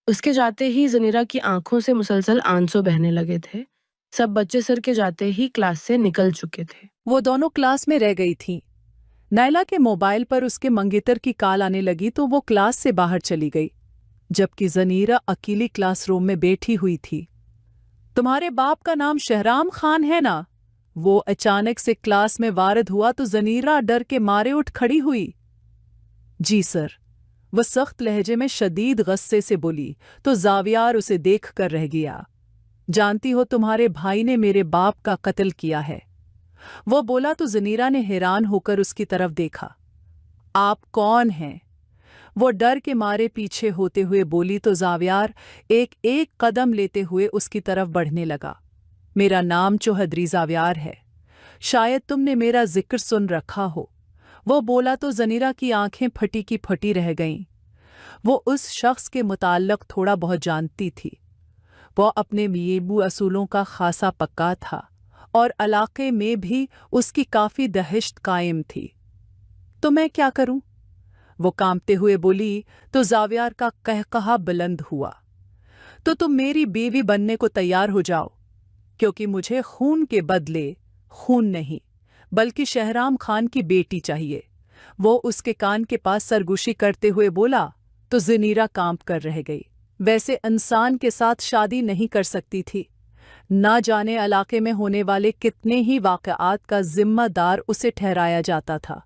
उसके जाते ही जनीरा की आंखों से मुसलसल आंसू बहने लगे थे। सब बच्चे सर के जाते ही क्लास से निकल चुके थे। वो दोनों क्लास में रह गई थी। नायला के मोबाइल पर उसके मंगेतर की कॉल आने लगी तो वो क्लास से बाहर चली गई, जबकि जनीरा अकेली क्लासरूम में बैठी हुई थी। तुम्हारे बाप का नाम शहराम खान है ना? वो अचानक से क्लास में वारद हुआ तो जनीरा डर के मारे उठ खड़ी हुई। जी सर, वह सख्त लहजे में शदीद गुस्से से बोली तो जावियार उसे देख कर रह गया। जानती हो तुम्हारे भाई ने मेरे बाप का कत्ल किया है, वो बोला तो जनीरा ने हैरान होकर उसकी तरफ देखा। आप कौन हैं? वो डर के मारे पीछे होते हुए बोली तो जावियार एक एक कदम लेते हुए उसकी तरफ बढ़ने लगा। मेरा नाम चौधरी जावियार है, शायद तुमने मेरा जिक्र सुन रखा हो। वो बोला तो जनीरा की आंखें फटी की फटी रह गईं। वो उस शख्स के मुताल्लिक थोड़ा बहुत जानती थी। वो अपने मीबू असूलों का खासा पक्का था और इलाके में भी उसकी काफ़ी दहशत कायम थी। तो मैं क्या करूं? वो कांपते हुए बोली तो जावियार का कहकहा बुलंद हुआ। तो तुम मेरी बीवी बनने को तैयार हो जाओ, क्योंकि मुझे खून के बदले खून नहीं बल्कि शहराम खान की बेटी चाहिए। वो उसके कान के पास सरगोशी करते हुए बोला तो जनीरा कांप कर रह गई। वैसे इंसान के साथ शादी नहीं कर सकती थी। ना जाने इलाके में होने वाले कितने ही वाक़यात का जिम्मेदार उसे ठहराया जाता था,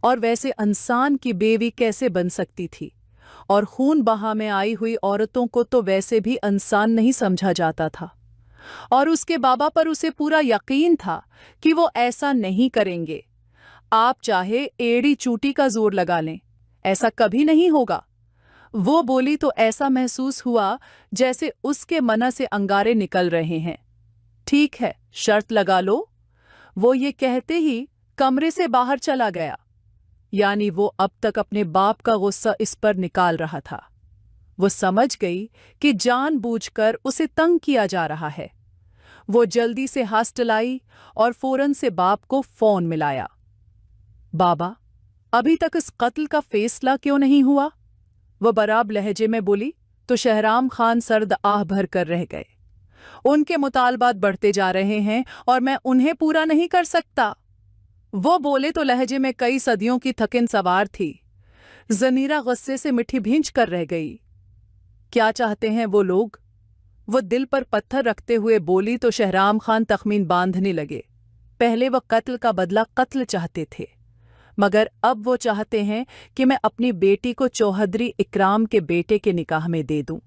और वैसे इंसान की बेवी कैसे बन सकती थी? और खून बहा में आई हुई औरतों को तो वैसे भी इंसान नहीं समझा जाता था। और उसके बाबा पर उसे पूरा यकीन था कि वो ऐसा नहीं करेंगे। आप चाहे एड़ी चूटी का जोर लगा लें, ऐसा कभी नहीं होगा। वो बोली तो ऐसा महसूस हुआ जैसे उसके मना से अंगारे निकल रहे हैं। ठीक है, शर्त लगा लो। वो ये कहते ही कमरे से बाहर चला गया। यानी वो अब तक अपने बाप का गुस्सा इस पर निकाल रहा था। वो समझ गई कि जानबूझकर उसे तंग किया जा रहा है। वो जल्दी से हॉस्टल आई और फौरन से बाप को फोन मिलाया। बाबा, अभी तक इस कत्ल का फैसला क्यों नहीं हुआ? वो बराब लहजे में बोली तो शहराम खान सर्द आह भर कर रह गए। उनके मुतालबात बढ़ते जा रहे हैं और मैं उन्हें पूरा नहीं कर सकता। वो बोले तो लहजे में कई सदियों की थकिन सवार थी। जनीरा गुस्से से मिठी भींच कर रह गई। क्या चाहते हैं वो लोग? वो दिल पर पत्थर रखते हुए बोली तो शहराम खान तखमीन बांधने लगे। पहले वह कत्ल का बदला कत्ल चाहते थे, मगर अब वो चाहते हैं कि मैं अपनी बेटी को चौधरी इकराम के बेटे के निकाह में दे दूं।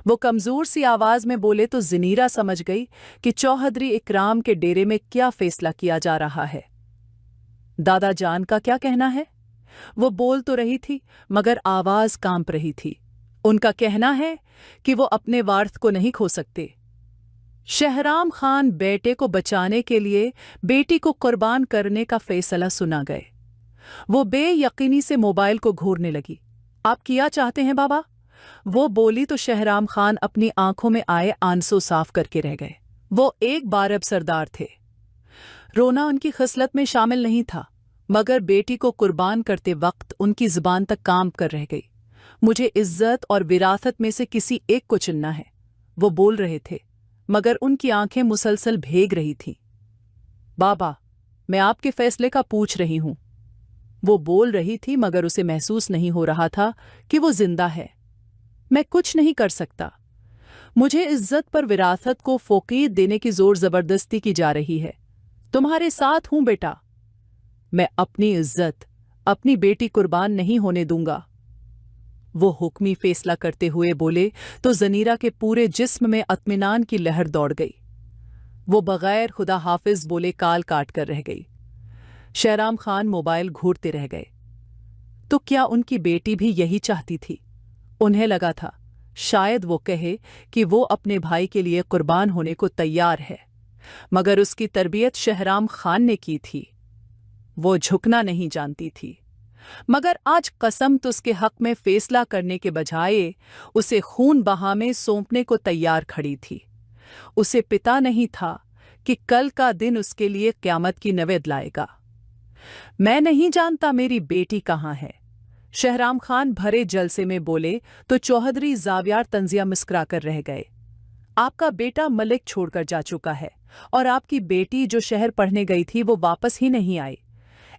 वो कमजोर सी आवाज में बोले तो जनीरा समझ गई कि चौधरी इकराम के डेरे में क्या फैसला किया जा रहा है। दादा जान का क्या कहना है? वो बोल तो रही थी मगर आवाज कांप रही थी। उनका कहना है कि वो अपने वारस को नहीं खो सकते। शहराम खान बेटे को बचाने के लिए बेटी को कुर्बान करने का फैसला सुना गए। वो बेयकीनी से मोबाइल को घूरने लगी। आप क्या चाहते हैं बाबा? वो बोली तो शहराम खान अपनी आंखों में आए आंसू साफ करके रह गए। वो एक बारब सरदार थे। रोना उनकी खिसलत में शामिल नहीं था, मगर बेटी को कुर्बान करते वक्त उनकी जुबान तक काम कर रह गई। मुझे इज्जत और विरासत में से किसी एक को चुनना है, वो बोल रहे थे, मगर उनकी आंखें मुसलसल भीग रही थीं। बाबा, मैं आपके फैसले का पूछ रही हूं। वो बोल रही थी मगर उसे महसूस नहीं हो रहा था कि वो जिंदा है। मैं कुछ नहीं कर सकता। मुझे इज्जत पर विरासत को फोकीत देने की जोर जबरदस्ती की जा रही है। तुम्हारे साथ हूं बेटा। मैं अपनी इज्जत, अपनी बेटी कुर्बान नहीं होने दूंगा। वो हुक्मी फैसला करते हुए बोले तो जनीरा के पूरे जिस्म में इत्मीनान की लहर दौड़ गई। वो बगैर खुदा हाफिज बोले काल काट कर रह गई। शहराम खान मोबाइल घूरते रह गए। तो क्या उनकी बेटी भी यही चाहती थी? उन्हें लगा था शायद वो कहे कि वो अपने भाई के लिए कुर्बान होने को तैयार है, मगर उसकी तरबियत शहराम खान ने की थी। वो झुकना नहीं जानती थी, मगर आज कसम उसके हक में फैसला करने के बजाय उसे खून बहा में सौंपने को तैयार खड़ी थी। उसे पिता नहीं था कि कल का दिन उसके लिए क़यामत की नवेद लाएगा। मैं नहीं जानता मेरी बेटी कहाँ है, शहराम खान भरे जलसे में बोले तो चौधरी ज़ावियार तंजिया मुस्कुरा कर रह गए। आपका बेटा मलिक छोड़कर जा चुका है और आपकी बेटी जो शहर पढ़ने गई थी वो वापस ही नहीं आई।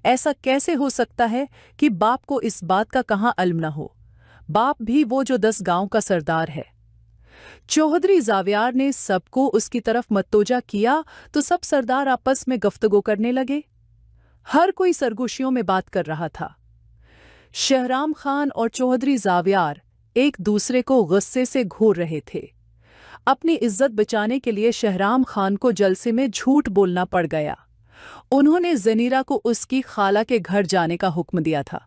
ऐसा कैसे हो सकता है कि बाप को इस बात का कहाँ इल्म न हो, बाप भी वो जो 10 गांव का सरदार है। चौधरी ज़ावियार ने सबको उसकी तरफ मतोजा किया तो सब सरदार आपस में गुफ्तगू करने लगे। हर कोई सरगोशियों में बात कर रहा था। शहराम खान और चौधरी ज़ावियार एक दूसरे को गुस्से से घूर रहे थे। अपनी इज्जत बचाने के लिए शहराम खान को जलसे में झूठ बोलना पड़ गया। उन्होंने ज़नीरा को उसकी खाला के घर जाने का हुक्म दिया था।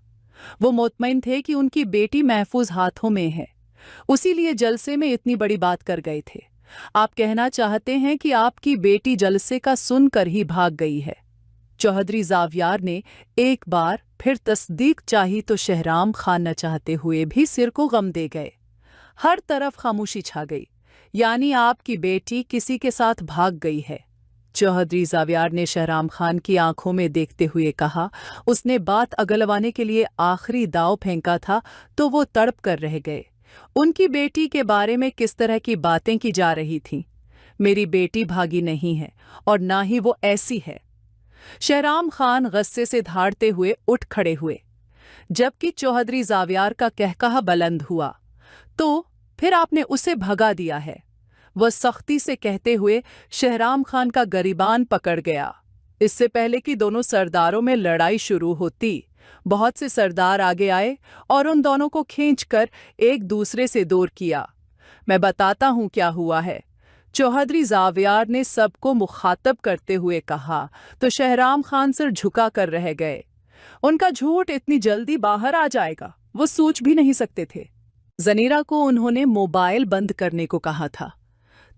वो मुतमईन थे कि उनकी बेटी महफूज हाथों में है, उसीलिए जलसे में इतनी बड़ी बात कर गए थे। आप कहना चाहते हैं कि आपकी बेटी जलसे का सुनकर ही भाग गई है। चौधरी ज़ावियार ने एक बार फिर तस्दीक चाही तो शहराम खान न चाहते हुए भी सिर को गम दे गए। हर तरफ खामोशी छा गई, यानी आपकी बेटी किसी के साथ भाग गई है। चौधरी ज़ावियार ने शहराम खान की आंखों में देखते हुए कहा। उसने बात अगलवाने के लिए आखिरी दाव फेंका था तो वो तड़प कर रह गए। उनकी बेटी के बारे में किस तरह की बातें की जा रही थीं। मेरी बेटी भागी नहीं है और ना ही वो ऐसी है। शहराम खान गुस्से से धाड़ते हुए उठ खड़े हुए, जबकि चौधरी ज़ावियार का कहकहा बुलंद हुआ, तो फिर आपने उसे भगा दिया है, वह सख्ती से कहते हुए शहराम खान का गरिबान पकड़ गया। इससे पहले कि दोनों सरदारों में लड़ाई शुरू होती, बहुत से सरदार आगे आए और उन दोनों को खींचकर एक दूसरे से दूर किया। मैं बताता हूं क्या हुआ है, चौधरी ज़ावियार ने सबको मुखातब करते हुए कहा तो शहराम खान सिर झुका कर रह गए। उनका झूठ इतनी जल्दी बाहर आ जाएगा वो सोच भी नहीं सकते थे। ज़नीरा को उन्होंने मोबाइल बंद करने को कहा था,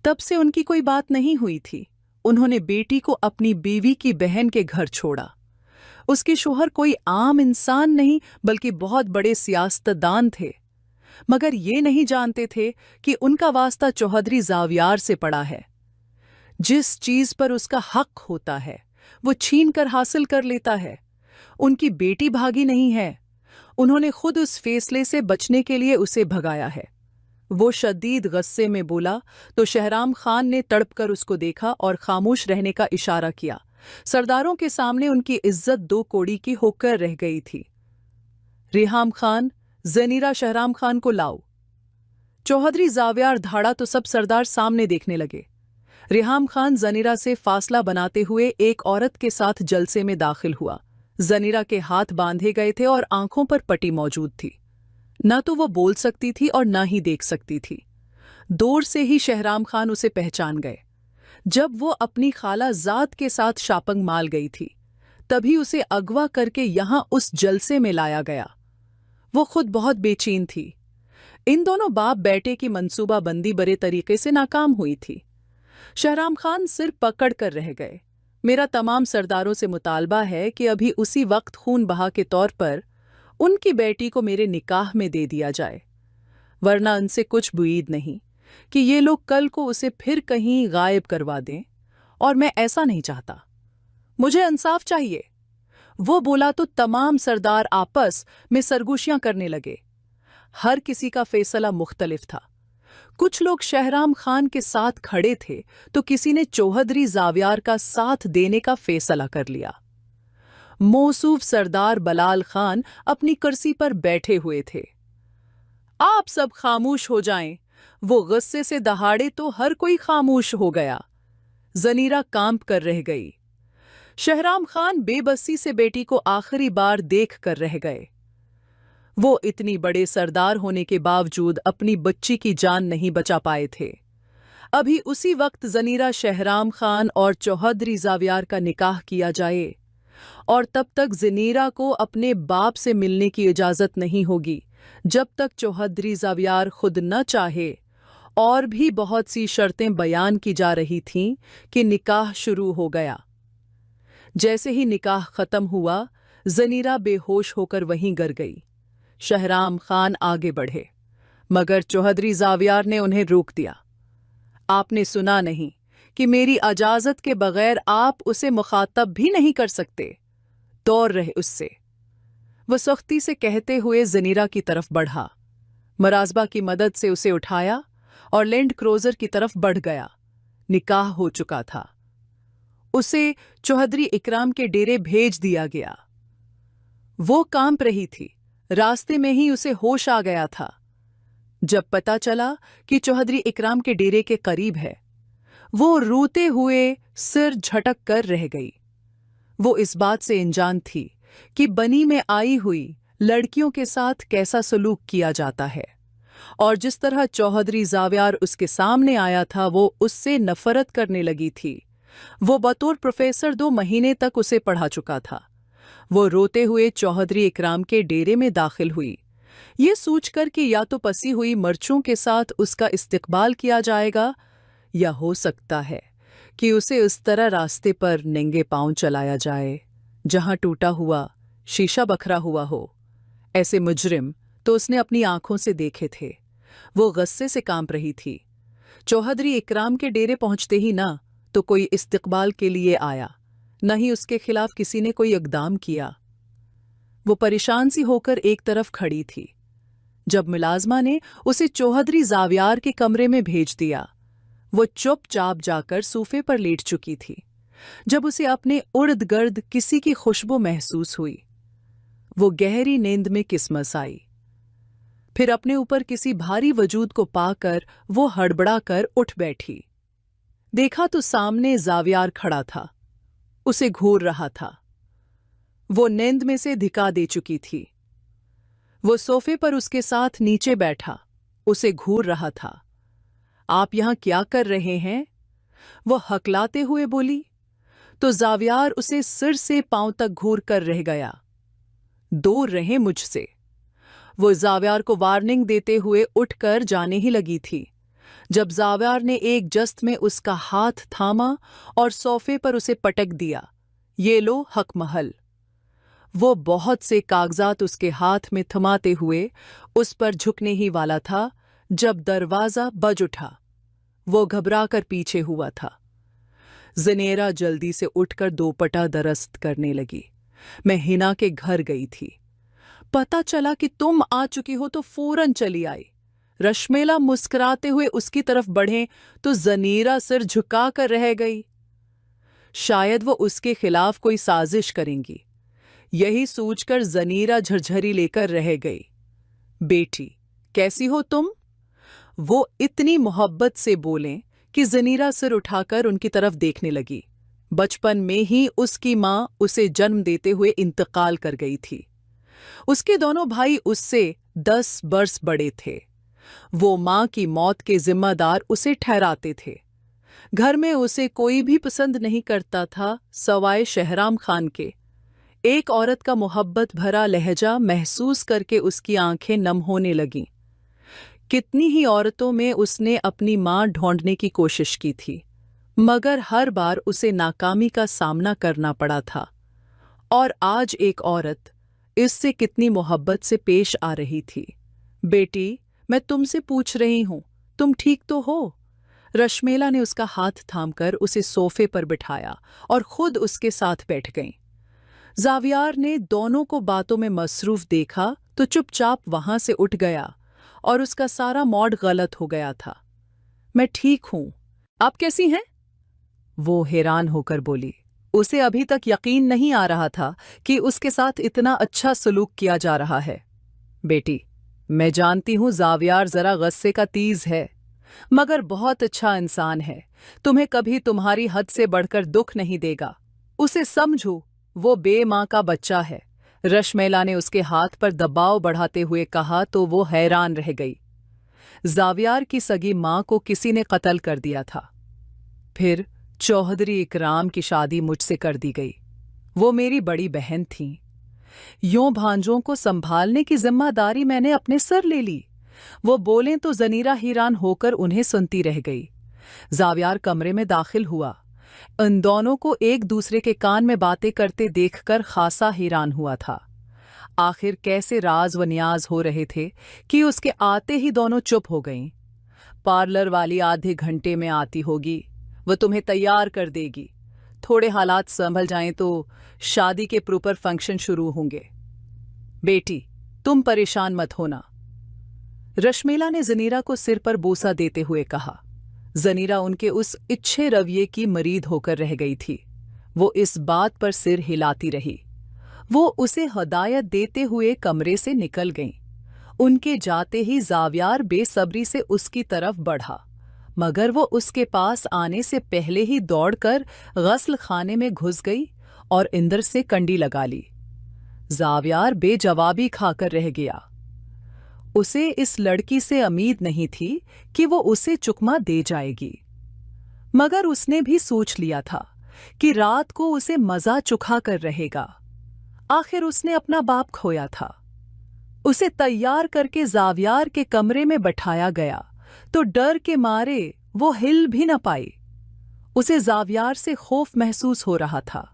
तब से उनकी कोई बात नहीं हुई थी। उन्होंने बेटी को अपनी बीवी की बहन के घर छोड़ा। उसके शोहर कोई आम इंसान नहीं बल्कि बहुत बड़े सियासतदान थे, मगर ये नहीं जानते थे कि उनका वास्ता चौधरी ज़ावियार से पड़ा है। जिस चीज पर उसका हक होता है वो छीन कर हासिल कर लेता है। उनकी बेटी भागी नहीं है, उन्होंने खुद उस फैसले से बचने के लिए उसे भगाया है। वो शदीद गुस्से में बोला तो शहराम खान ने तड़पकर उसको देखा और खामोश रहने का इशारा किया। सरदारों के सामने उनकी इज्जत 2 कौड़ी की होकर रह गई थी। रिहाम खान, ज़नीरा शहराम खान को लाओ। चौधरी ज़ावियार धाड़ा तो सब सरदार सामने देखने लगे। रिहाम खान ज़नीरा से फासला बनाते हुए एक औरत के साथ जलसे में दाखिल हुआ। ज़नीरा के हाथ बांधे गए थे और आंखों पर पट्टी मौजूद थी। न तो वो बोल सकती थी और न ही देख सकती थी। दूर से ही शहराम खान उसे पहचान गए। जब वो अपनी खाला ज़ात के साथ शापंग माल गई थी, तभी उसे अगवा करके यहां उस जलसे में लाया गया। वो खुद बहुत बेचैन थी। इन दोनों बाप बेटे की मंसूबाबंदी बड़े तरीके से नाकाम हुई थी। शहराम खान सिर पकड़ कर रह गए। मेरा तमाम सरदारों से मुतालबा है कि अभी उसी वक्त खून बहा के तौर पर उनकी बेटी को मेरे निकाह में दे दिया जाए, वरना उनसे कुछ बुईद नहीं कि ये लोग कल को उसे फिर कहीं गायब करवा दें, और मैं ऐसा नहीं चाहता। मुझे इंसाफ चाहिए। वो बोला तो तमाम सरदार आपस में सरगोशियां करने लगे। हर किसी का फैसला मुख्तलिफ था। कुछ लोग शहराम खान के साथ खड़े थे तो किसी ने चौधरी ज़ावियार का साथ देने का फैसला कर लिया। मौसूफ सरदार बलाल खान अपनी कुर्सी पर बैठे हुए थे। आप सब खामोश हो जाएं। वो गुस्से से दहाड़े तो हर कोई खामोश हो गया। ज़नीरा कांप कर रह गई। शहराम खान बेबसी से बेटी को आखिरी बार देख कर रह गए। वो इतनी बड़े सरदार होने के बावजूद अपनी बच्ची की जान नहीं बचा पाए थे। अभी उसी वक्त ज़नीरा शहराम खान और चौधरी ज़ावियार का निकाह किया जाए, और तब तक ज़नीरा को अपने बाप से मिलने की इजाज़त नहीं होगी जब तक चौधरी ज़ावियार खुद न चाहे। और भी बहुत सी शर्तें बयान की जा रही थीं कि निकाह शुरू हो गया। जैसे ही निकाह ख़त्म हुआ, ज़नीरा बेहोश होकर वहीं गिर गई। शहराम खान आगे बढ़े, मगर चौधरी ज़ावियार ने उन्हें रोक दिया। आपने सुना नहीं कि मेरी इजाजत के बगैर आप उसे मुखातब भी नहीं कर सकते। दौड़ रहे उससे। वह सख्ती से कहते हुए जनीरा की तरफ बढ़ा, मराजबा की मदद से उसे उठाया और लैंड क्रूजर की तरफ बढ़ गया। निकाह हो चुका था। उसे चौधरी इकराम के डेरे भेज दिया गया। वो कांप रही थी। रास्ते में ही उसे होश आ गया था जब पता चला कि चौधरी इकराम के डेरे के करीब है। वो रोते हुए सिर झटक कर रह गई। वो इस बात से अनजान थी कि बनी में आई हुई लड़कियों के साथ कैसा सलूक किया जाता है, और जिस तरह चौधरी जावियार उसके सामने आया था वो उससे नफरत करने लगी थी। वो बतौर प्रोफेसर 2 महीने तक उसे पढ़ा चुका था। वो रोते हुए चौधरी इकराम के डेरे में दाखिल हुई, ये सोचकर कि या तो पसी हुई मर्चों के साथ उसका इस्तकबाल किया जाएगा, या हो सकता है कि उसे उस तरह रास्ते पर नंगे पांव चलाया जाए जहां टूटा हुआ शीशा बखरा हुआ हो। ऐसे मुजरिम तो उसने अपनी आंखों से देखे थे। वो गुस्से से कांप रही थी। चौधरी इकराम के डेरे पहुंचते ही ना तो कोई इस्तकबाल के लिए आया, न ही उसके खिलाफ किसी ने कोई इक़दाम किया। वो परेशान सी होकर एक तरफ खड़ी थी जब मुलाजमा ने उसे चौधरी जावियार के कमरे में भेज दिया। वो चुपचाप जाकर सोफे पर लेट चुकी थी जब उसे अपने उर्द गर्द किसी की खुशबू महसूस हुई। वो गहरी नींद में किस्मस आई। फिर अपने ऊपर किसी भारी वजूद को पाकर वो हड़बड़ा कर उठ बैठी। देखा तो सामने जावियार खड़ा था, उसे घूर रहा था। वो नींद में से धिका दे चुकी थी। वो सोफे पर उसके साथ नीचे बैठा, उसे घूर रहा था। आप यहां क्या कर रहे हैं? वो हकलाते हुए बोली, तो जावियार उसे सिर से पांव तक घूर कर रह गया। दूर रहे मुझसे। वो जावियार को वार्निंग देते हुए उठकर जाने ही लगी थी जब जावियार ने एक जस्त में उसका हाथ थामा और सोफे पर उसे पटक दिया। ये लो हक महल। वो बहुत से कागजात उसके हाथ में थमाते हुए उस पर झुकने ही वाला था जब दरवाजा बज उठा। वो घबराकर पीछे हुआ था। जनेरा जल्दी से उठकर दोपटा दरस्त करने लगी। मैं हिना के घर गई थी। पता चला कि तुम आ चुकी हो तो फौरन चली आई। रश्मेला मुस्कुराते हुए उसकी तरफ बढ़े तो जनीरा सिर झुकाकर रह गई। शायद वो उसके खिलाफ कोई साजिश करेंगी, यही सोचकर जनीरा झरझरी लेकर रह गई। बेटी, कैसी हो तुम? वो इतनी मोहब्बत से बोलें कि जनीरा सिर उठाकर उनकी तरफ देखने लगी। बचपन में ही उसकी मां उसे जन्म देते हुए इंतकाल कर गई थी। उसके दोनों भाई उससे 10 बरस बड़े थे। वो मां की मौत के जिम्मेदार उसे ठहराते थे। घर में उसे कोई भी पसंद नहीं करता था सवाए शहराम खान के। एक औरत का मोहब्बत भरा लहजा महसूस करके उसकी आंखें नम होने लगीं। कितनी ही औरतों में उसने अपनी मां ढूंढने की कोशिश की थी, मगर हर बार उसे नाकामी का सामना करना पड़ा था। और आज एक औरत इससे कितनी मोहब्बत से पेश आ रही थी। बेटी, मैं तुमसे पूछ रही हूं, तुम ठीक तो हो? रश्मेला ने उसका हाथ थामकर उसे सोफे पर बिठाया और खुद उसके साथ बैठ गईं। जावियार ने दोनों को बातों में मसरूफ देखा तो चुपचाप वहां से उठ गया और उसका सारा मॉड गलत हो गया था। मैं ठीक हूं, आप कैसी हैं? वो हैरान होकर बोली। उसे अभी तक यकीन नहीं आ रहा था कि उसके साथ इतना अच्छा सलूक किया जा रहा है। बेटी, मैं जानती हूं जावियार जरा गुस्से का तीज है, मगर बहुत अच्छा इंसान है। तुम्हें कभी तुम्हारी हद से बढ़कर दुख नहीं देगा। उसे समझो, वो बेमां का बच्चा है। रश्मेला ने उसके हाथ पर दबाव बढ़ाते हुए कहा तो वो हैरान रह गई। जावियार की सगी मां को किसी ने कत्ल कर दिया था। फिर चौधरी इकराम की शादी मुझसे कर दी गई। वो मेरी बड़ी बहन थी। यूं भांजों को संभालने की जिम्मेदारी मैंने अपने सर ले ली। वो बोलें तो जनीरा हैरान होकर उन्हें सुनती रह गई। जावियार कमरे में दाखिल हुआ। उन दोनों को एक दूसरे के कान में बातें करते देखकर खासा हैरान हुआ था। आखिर कैसे राज व न्याज हो रहे थे कि उसके आते ही दोनों चुप हो गईं। पार्लर वाली आधे घंटे में आती होगी। वो तुम्हें तैयार कर देगी। थोड़े हालात संभल जाएं तो शादी के प्रॉपर फंक्शन शुरू होंगे। बेटी, तुम परेशान मत होना। रश्मिला ने जनीरा को सिर पर बोसा देते हुए कहा। जनीरा उनके उस इच्छे रवैये की मरीद होकर रह गई थी। वो इस बात पर सिर हिलाती रही। वो उसे हदायत देते हुए कमरे से निकल गईं। उनके जाते ही जावियार बेसब्री से उसकी तरफ बढ़ा, मगर वो उसके पास आने से पहले ही दौड़कर गस्ल खाने में घुस गई और इंदर से कंडी लगा ली। जावियार बेजवाबी खाकर रह गया। उसे इस लड़की से उम्मीद नहीं थी कि वो उसे चुकमा दे जाएगी, मगर उसने भी सोच लिया था कि रात को उसे मजा चुखा कर रहेगा। आखिर उसने अपना बाप खोया था। उसे तैयार करके जावियार के कमरे में बैठाया गया तो डर के मारे वो हिल भी न पाई। उसे जावियार से खौफ महसूस हो रहा था।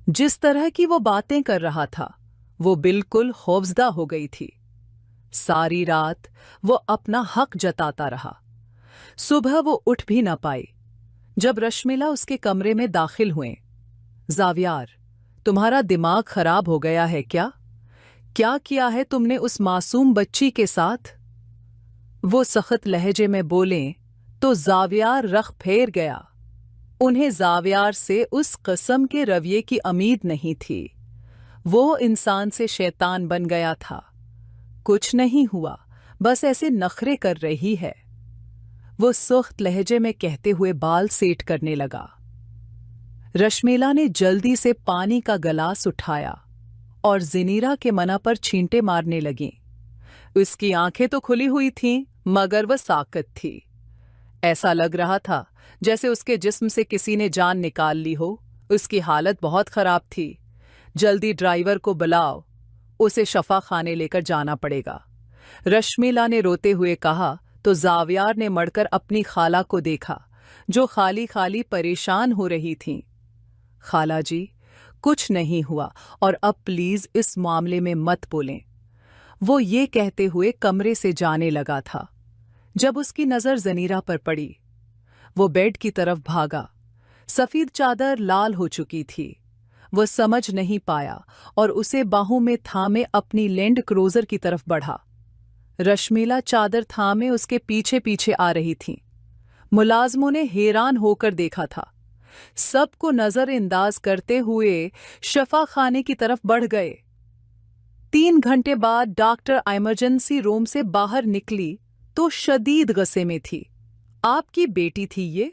जिस तरह की वो बातें कर रहा था वो बिल्कुल खौफजदा हो गई थी। सारी रात वो अपना हक जताता रहा। सुबह वो उठ भी न पाई। जब रश्मिला उसके कमरे में दाखिल हुए, जावियार, तुम्हारा दिमाग खराब हो गया है क्या? क्या किया है तुमने उस मासूम बच्ची के साथ? वो सख्त लहजे में बोले तो जावियार रख फेर गया। उन्हें जावियार से उस किस्म के रवैये की उम्मीद नहीं थी। वो इंसान से शैतान बन गया था। कुछ नहीं हुआ, बस ऐसे नखरे कर रही है, वो सख्त लहजे में कहते हुए बाल सेट करने लगा। रश्मिला ने जल्दी से पानी का गिलास उठाया और जनीरा के मना पर छींटे मारने लगी। उसकी आंखें तो खुली हुई थीं, मगर वह साकत थी। ऐसा लग रहा था जैसे उसके जिस्म से किसी ने जान निकाल ली हो। उसकी हालत बहुत खराब थी। जल्दी ड्राइवर को बुलाओ, उसे शफा खाने लेकर जाना पड़ेगा। रश्मिला ने रोते हुए कहा तो जावियार ने मड़कर अपनी खाला को देखा, जो खाली खाली परेशान हो रही थीं। खाला जी, कुछ नहीं हुआ और अब प्लीज इस मामले में मत बोलें। वो ये कहते हुए कमरे से जाने लगा था जब उसकी नजर जनीरा पर पड़ी। वो बेड की तरफ भागा। सफेद चादर लाल हो चुकी थी। वो समझ नहीं पाया और उसे बाहों में थामे अपनी लैंड क्रूजर की तरफ बढ़ा। रश्मिला चादर थामे उसके पीछे पीछे आ रही थी। मुलाजमों ने हैरान होकर देखा था। सबको नजरअंदाज करते हुए शफा खाने की तरफ बढ़ गए। 3 घंटे बाद डॉक्टर इमरजेंसी रूम से बाहर निकली तो शदीद गुस्से में थी। आपकी बेटी थी ये?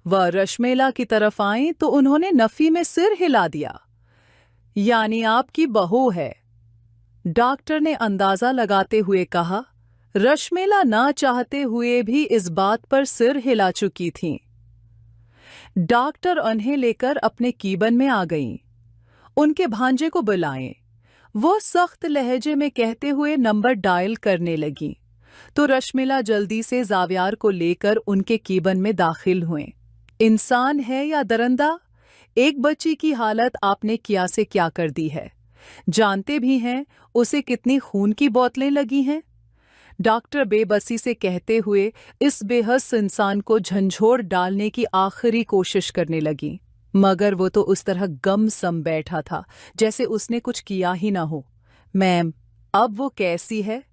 वह रश्मिला की तरफ आई तो उन्होंने नफी में सिर हिला दिया। यानी आपकी बहू है, डॉक्टर ने अंदाजा लगाते हुए कहा। रश्मिला ना चाहते हुए भी इस बात पर सिर हिला चुकी थीं। डॉक्टर उन्हें लेकर अपने कीबन में आ गईं। उनके भांजे को बुलाएं, वो सख्त लहजे में कहते हुए नंबर डायल करने लगीं। तो रश्मिला जल्दी से जावियार को लेकर उनके कीबन में दाखिल हुए। इंसान है या दरंदा? एक बच्ची की हालत आपने क्या से क्या कर दी है। जानते भी हैं उसे कितनी खून की बोतलें लगी हैं। डॉक्टर बेबसी से कहते हुए इस बेहस इंसान को झंझोर डालने की आखिरी कोशिश करने लगी, मगर वो तो उस तरह गम सम बैठा था जैसे उसने कुछ किया ही ना हो। मैम, अब वो कैसी है?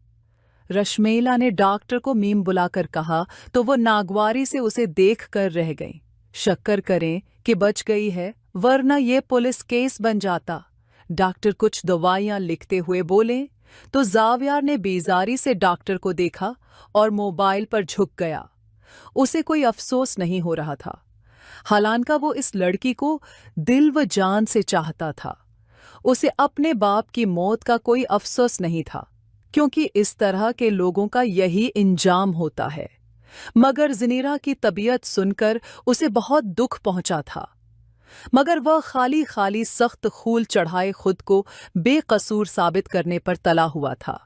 रश्मिला ने डॉक्टर को मीम बुलाकर कहा तो वो नागवारी से उसे देख कर रह गई। शक्कर करें कि बच गई है, वरना ये पुलिस केस बन जाता। डॉक्टर कुछ दवाइयां लिखते हुए बोले तो जावियार ने बेजारी से डॉक्टर को देखा और मोबाइल पर झुक गया। उसे कोई अफसोस नहीं हो रहा था। हालांकि वो इस लड़की को दिल व जान से चाहता था। उसे अपने बाप की मौत का कोई अफसोस नहीं था, क्योंकि इस तरह के लोगों का यही इंजाम होता है। मगर जनीरा की तबीयत सुनकर उसे बहुत दुख पहुंचा था, मगर वह खाली खाली सख्त खूल चढ़ाए खुद को बेकसूर साबित करने पर तला हुआ था।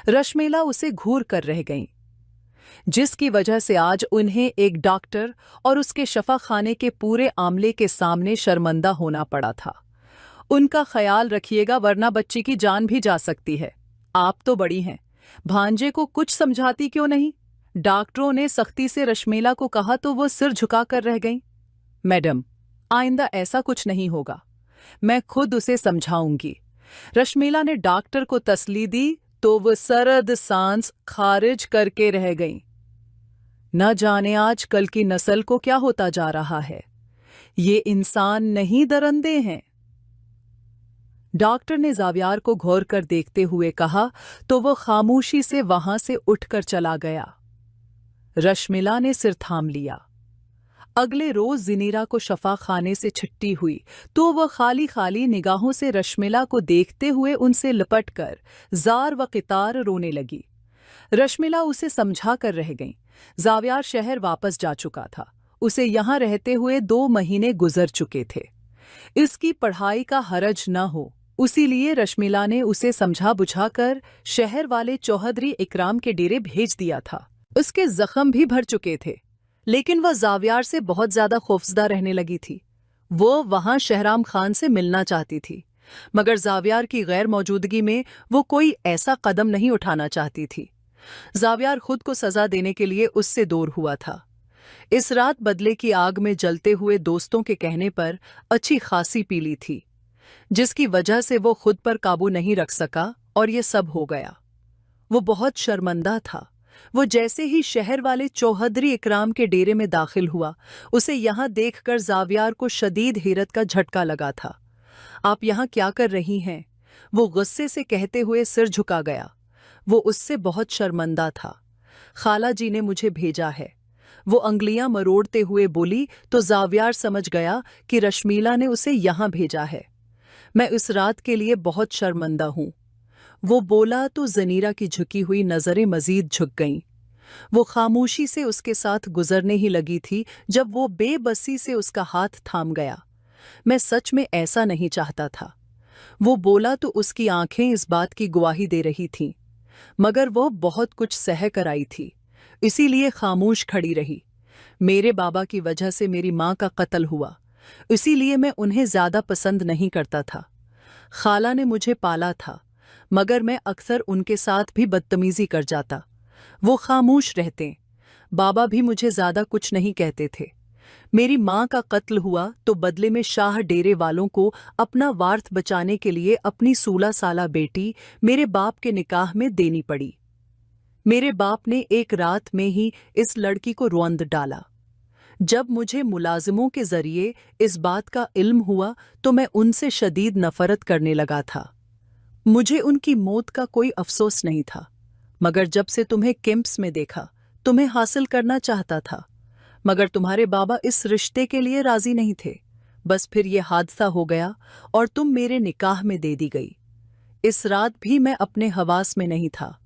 रश्मिला उसे घूर कर रह गईं, जिसकी वजह से आज उन्हें एक डॉक्टर और उसके शफा खाने के पूरे आमले के सामने शर्मिंदा होना पड़ा था। उनका ख्याल रखिएगा, वरना बच्ची की जान भी जा सकती है। आप तो बड़ी हैं, भांजे को कुछ समझाती क्यों नहीं? डॉक्टरों ने सख्ती से रश्मिला को कहा तो वो सिर झुकाकर रह गई। मैडम, आइंदा ऐसा कुछ नहीं होगा, मैं खुद उसे समझाऊंगी। रश्मिला ने डॉक्टर को तसल्ली दी तो वो सरद सांस खारिज करके रह गई। न जाने आजकल की नस्ल को क्या होता जा रहा है, ये इंसान नहीं दरंदे हैं। डॉक्टर ने जावियार को घौर कर देखते हुए कहा तो वो खामोशी से वहां से उठकर चला गया। रश्मिला ने सिर थाम लिया। अगले रोज जिनीरा को शफा खाने से छुट्टी हुई तो वह खाली खाली निगाहों से रश्मिला को देखते हुए उनसे लिपट कर जार व कितार रोने लगी। रश्मिला उसे समझा कर रह गई। जावियार शहर वापस जा चुका था। उसे यहां रहते हुए 2 महीने गुजर चुके थे। इसकी पढ़ाई का हरज न हो, उसीलिए रश्मिला ने उसे समझा बुझाकर शहर वाले चौधरी इकराम के डेरे भेज दिया था। उसके जख्म भी भर चुके थे, लेकिन वह जावियार से बहुत ज्यादा खौफजदा रहने लगी थी। वो वहां शहराम खान से मिलना चाहती थी, मगर जावियार की गैर मौजूदगी में वो कोई ऐसा कदम नहीं उठाना चाहती थी। जावियार खुद को सजा देने के लिए उससे दूर हुआ था। इस रात बदले की आग में जलते हुए दोस्तों के कहने पर अच्छी खासी पी ली थी, जिसकी वजह से वो खुद पर काबू नहीं रख सका और ये सब हो गया। वो बहुत शर्मिंदा था। वो जैसे ही शहर वाले चौधरी इकराम के डेरे में दाखिल हुआ, उसे यहां देखकर जावियार को शदीद हैरत का झटका लगा था। आप यहां क्या कर रही हैं? वो गुस्से से कहते हुए सिर झुका गया। वो उससे बहुत शर्मिंदा था। खाला जी ने मुझे भेजा है, वो अंगलियां मरोड़ते हुए बोली तो जावियार समझ गया कि रश्मिला ने उसे यहां भेजा है। मैं इस रात के लिए बहुत शर्मिंदा हूं। वो बोला तो जनीरा की झुकी हुई नजरें मजीद झुक गईं। वो खामोशी से उसके साथ गुजरने ही लगी थी जब वो बेबसी से उसका हाथ थाम गया। मैं सच में ऐसा नहीं चाहता था। वो बोला तो उसकी आंखें इस बात की गवाही दे रही थीं, मगर वो बहुत कुछ सह कर आई थी, इसीलिए खामोश खड़ी रही। मेरे बाबा की वजह से मेरी माँ का कत्ल हुआ, इसीलिए मैं उन्हें ज्यादा पसंद नहीं करता था। खाला ने मुझे पाला था, मगर मैं अक्सर उनके साथ भी बदतमीजी कर जाता। वो खामोश रहते। बाबा भी मुझे ज्यादा कुछ नहीं कहते थे। मेरी माँ का कत्ल हुआ तो बदले में शाह डेरे वालों को अपना वार्थ बचाने के लिए अपनी 16 साला बेटी मेरे बाप के निकाह में देनी पड़ी। मेरे बाप ने एक रात में ही इस लड़की को रौंद डाला। जब मुझे मुलाजिमों के जरिए इस बात का इल्म हुआ तो मैं उनसे शदीद नफरत करने लगा था। मुझे उनकी मौत का कोई अफसोस नहीं था, मगर जब से तुम्हें कैंप्स में देखा तुम्हें हासिल करना चाहता था, मगर तुम्हारे बाबा इस रिश्ते के लिए राजी नहीं थे। बस फिर ये हादसा हो गया और तुम मेरे निकाह में दे दी गई। इस रात भी मैं अपने हवास में नहीं था।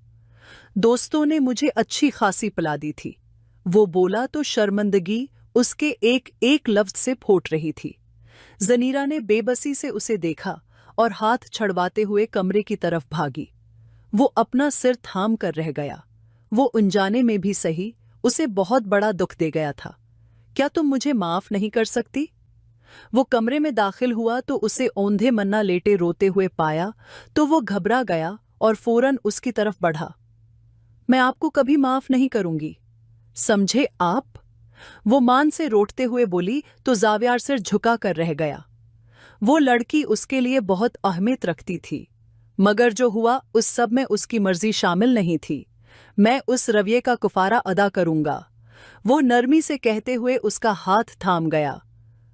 दोस्तों ने मुझे अच्छी खासी पिला दी थी। वो बोला तो शर्मिंदगी उसके एक एक लफ्ज से फूट रही थी। जनीरा ने बेबसी से उसे देखा और हाथ छड़वाते हुए कमरे की तरफ भागी। वो अपना सिर थाम कर रह गया। वो अनजाने में भी सही उसे बहुत बड़ा दुख दे गया था। क्या तुम मुझे माफ नहीं कर सकती? वो कमरे में दाखिल हुआ तो उसे औंधे मन्ना लेटे रोते हुए पाया तो वो घबरा गया और फौरन उसकी तरफ बढ़ा। मैं आपको कभी माफ नहीं करूंगी, समझे आप? वो मान से रोटते हुए बोली तो जावियार सिर झुका कर रह गया। वो लड़की उसके लिए बहुत अहमियत रखती थी, मगर जो हुआ उस सब में उसकी मर्जी शामिल नहीं थी। मैं उस रवैये का कुफारा अदा करूंगा, वो नरमी से कहते हुए उसका हाथ थाम गया।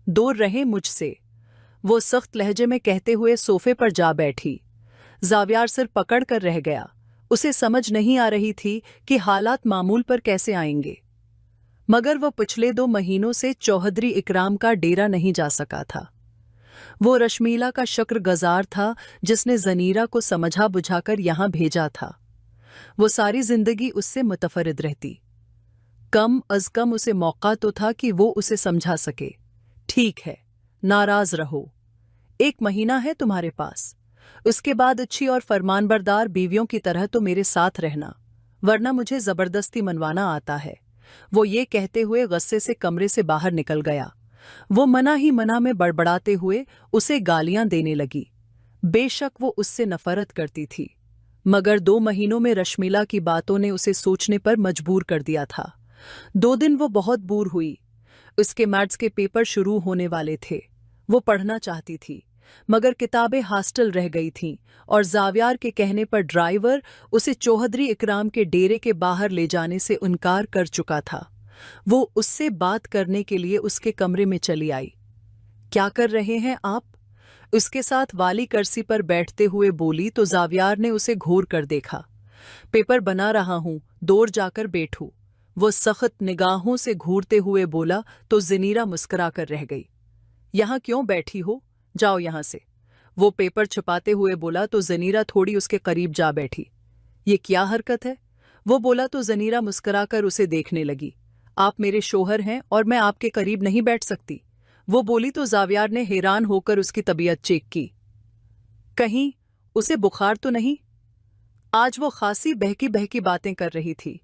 दूर रहे मुझसे, वो सख्त लहजे में कहते हुए सोफे पर जा बैठी। जावियार सिर पकड़ कर रह गया। उसे समझ नहीं आ रही थी कि हालात मामूल पर कैसे आएंगे, मगर वह पिछले 2 महीनों से चौधरी इकराम का डेरा नहीं जा सका था। वो रश्मिला का शुक्रगुजार था जिसने जनीरा को समझा बुझाकर यहां भेजा था। वो सारी जिंदगी उससे मुतफरिद रहती। कम अज कम उसे मौका तो था कि वो उसे समझा सके। ठीक है, नाराज रहो, 1 महीना है तुम्हारे पास। उसके बाद अच्छी और फरमानबरदार बीवियों की तरह तो मेरे साथ रहना, वरना मुझे जबरदस्ती मनवाना आता है। वो ये कहते हुए गुस्से से कमरे से बाहर निकल गया। वो मना ही मना में बड़बड़ाते हुए उसे गालियां देने लगी। बेशक वो उससे नफरत करती थी, मगर 2 महीनों में रश्मिला की बातों ने उसे सोचने पर मजबूर कर दिया था। 2 दिन वो बहुत बोर हुई। उसके मैथ्स के पेपर शुरू होने वाले थे। वो पढ़ना चाहती थी, मगर किताबें हॉस्टल रह गई थीं और जावियार के कहने पर ड्राइवर उसे चौधरी इकराम के डेरे के बाहर ले जाने से इनकार कर चुका था। वो उससे बात करने के लिए उसके कमरे में चली आई। क्या कर रहे हैं आप? उसके साथ वाली कुर्सी पर बैठते हुए बोली तो जावियार ने उसे घूर कर देखा। पेपर बना रहा हूं, दूर जाकर बैठूं। वो सख्त निगाहों से घूरते हुए बोला तो जनीरा मुस्कुरा कर रह गई। यहां क्यों बैठी हो? जाओ यहां से। वो पेपर छुपाते हुए बोला तो जनीरा थोड़ी उसके करीब जा बैठी। ये क्या हरकत है? वो बोला तो जनीरा मुस्कुराकर उसे देखने लगी। आप मेरे शोहर हैं और मैं आपके करीब नहीं बैठ सकती। वो बोली तो जावियार ने हैरान होकर उसकी तबीयत चेक की। कहीं उसे बुखार तो नहीं? आज वो खासी बहकी बहकी बातें कर रही थी।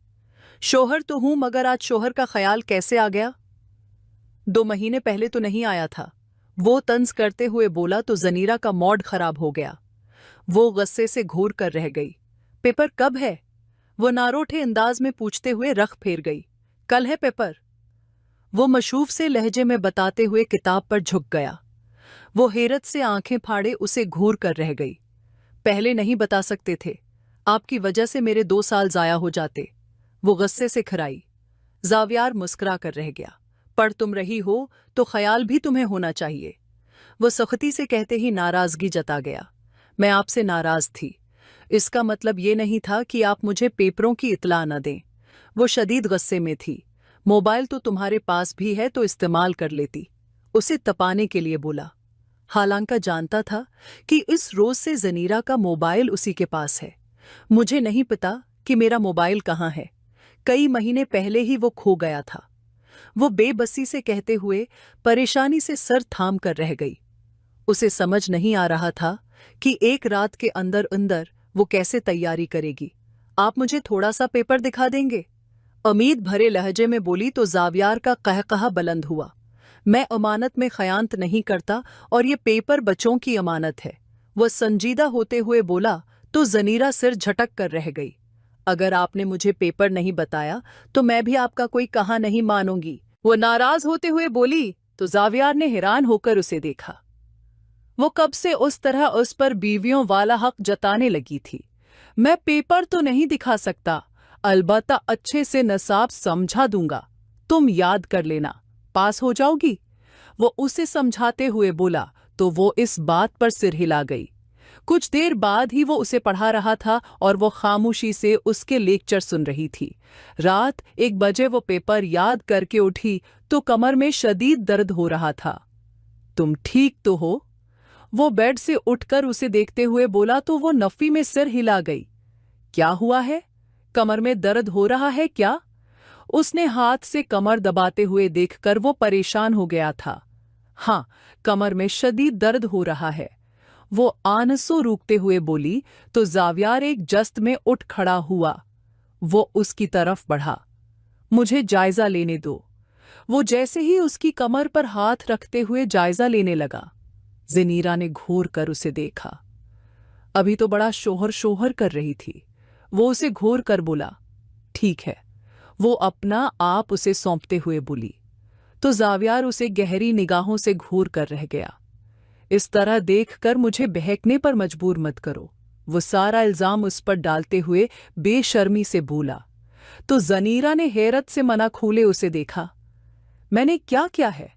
शोहर तो हूं, मगर आज शोहर का ख्याल कैसे आ गया? 2 महीने पहले तो नहीं आया था। वो तंज करते हुए बोला तो जनीरा का मूड खराब हो गया। वो गुस्से से घूर कर रह गई। पेपर कब है? वो नारोठे अंदाज में पूछते हुए रख फेर गई। कल है पेपर। वो मशूफ से लहजे में बताते हुए किताब पर झुक गया। वो हैरत से आंखें फाड़े उसे घूर कर रह गई। पहले नहीं बता सकते थे? आपकी वजह से मेरे 2 साल जाया हो जाते। वो गुस्से से खराई। जावियार मुस्कुरा कर रह गया। पढ़ तुम रही हो तो ख्याल भी तुम्हें होना चाहिए। वो सख्ती से कहते ही नाराजगी जता गया। मैं आपसे नाराज थी। इसका मतलब ये नहीं था कि आप मुझे पेपरों की इत्ला न दें। वो शदीद गुस्से में थी। मोबाइल तो तुम्हारे पास भी है तो इस्तेमाल कर लेती। उसे तपाने के लिए बोला। हालांकि जानता था कि इस रोज से जनीरा का मोबाइल उसी के पास है। मुझे नहीं पता कि मेरा मोबाइल कहाँ है। कई महीने पहले ही वो खो गया था। वो बेबसी से कहते हुए परेशानी से सर थाम कर रह गई। उसे समझ नहीं आ रहा था कि एक रात के अंदर अंदर वो कैसे तैयारी करेगी। आप मुझे थोड़ा सा पेपर दिखा देंगे? उम्मीद भरे लहजे में बोली तो जावियार का कहकहा बुलंद हुआ। मैं अमानत में खयानत नहीं करता और ये पेपर बच्चों की अमानत है। वह संजीदा होते हुए बोला तो जनीरा सिर झटक कर रह गई। अगर आपने मुझे पेपर नहीं बताया तो मैं भी आपका कोई कहा नहीं मानूंगी। वो नाराज होते हुए बोली तो जावियार ने हैरान होकर उसे देखा। वो कब से उस तरह उस पर बीवियों वाला हक जताने लगी थी। मैं पेपर तो नहीं दिखा सकता, अलबत्ता अच्छे से नसाब समझा दूंगा। तुम याद कर लेना, पास हो जाओगी। वो उसे समझाते हुए बोला तो वो इस बात पर सिर हिला गई। कुछ देर बाद ही वो उसे पढ़ा रहा था और वो खामोशी से उसके लेक्चर सुन रही थी। रात 1 बजे वो पेपर याद करके उठी तो कमर में शदीद दर्द हो रहा था। तुम ठीक तो हो? वो बेड से उठकर उसे देखते हुए बोला तो वो नफी में सिर हिला गई। क्या हुआ है? कमर में दर्द हो रहा है क्या? उसने हाथ से कमर दबाते हुए देखकर वो परेशान हो गया था। हाँ, कमर में शदीद दर्द हो रहा है। वो आनसों रूकते हुए बोली तो जावियार एक जस्त में उठ खड़ा हुआ। वो उसकी तरफ बढ़ा। मुझे जायजा लेने दो। वो जैसे ही उसकी कमर पर हाथ रखते हुए जायजा लेने लगा। जनीरा ने घूर कर उसे देखा। अभी तो बड़ा शोहर शोहर कर रही थी। वो उसे घूर कर बोला, ठीक है। वो अपना आप उसे सौंपते हुए बोली तो जावियार उसे गहरी निगाहों से घूर कर रह गया। इस तरह देखकर मुझे बहकने पर मजबूर मत करो। वो सारा इल्जाम उस पर डालते हुए बेशर्मी से बोला तो जनीरा ने हैरत से मना खोले उसे देखा। मैंने क्या किया है?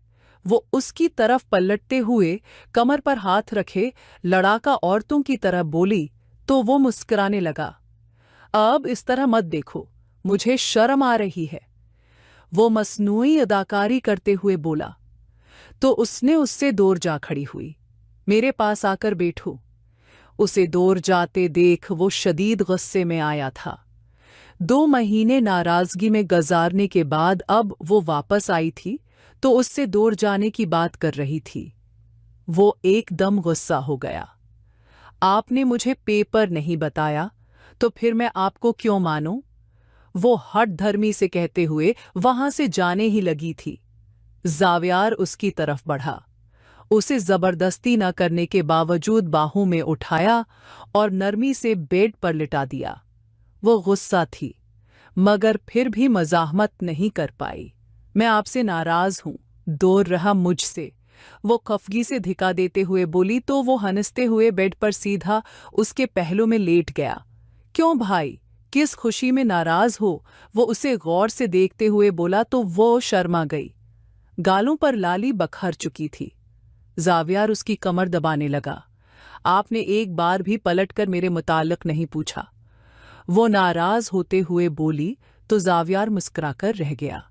वो उसकी तरफ पलटते हुए कमर पर हाथ रखे लड़ाका औरतों की तरह बोली तो वो मुस्कुराने लगा। अब इस तरह मत देखो, मुझे शर्म आ रही है। वो मसनूई अदाकारी करते हुए बोला तो उसने उससे दूर जा खड़ी हुई। मेरे पास आकर बैठो। उसे दूर जाते देख वो शदीद गुस्से में आया था। 2 महीने नाराजगी में गुजारने के बाद अब वो वापस आई थी तो उससे दूर जाने की बात कर रही थी। वो एकदम गुस्सा हो गया। आपने मुझे पेपर नहीं बताया तो फिर मैं आपको क्यों मानूं? वो हठ धर्मी से कहते हुए वहां से जाने ही लगी थी। जावियार उसकी तरफ बढ़ा। उसे जबरदस्ती न करने के बावजूद बाहों में उठाया और नरमी से बेड पर लिटा दिया। वो गुस्सा थी, मगर फिर भी मज़ाहमत नहीं कर पाई। मैं आपसे नाराज हूं, दूर रहा मुझसे, वो खफगी से धिका देते हुए बोली तो वो हंसते हुए बेड पर सीधा उसके पहलू में लेट गया। क्यों भाई, किस खुशी में नाराज हो? वो उसे गौर से देखते हुए बोला तो वो शर्मा गई। गालों पर लाली बखर चुकी थी। जावियार उसकी कमर दबाने लगा। आपने एक बार भी पलटकर मेरे मुताल्लिक नहीं पूछा, वो नाराज होते हुए बोली तो जावियार मुस्कुराकर रह गया।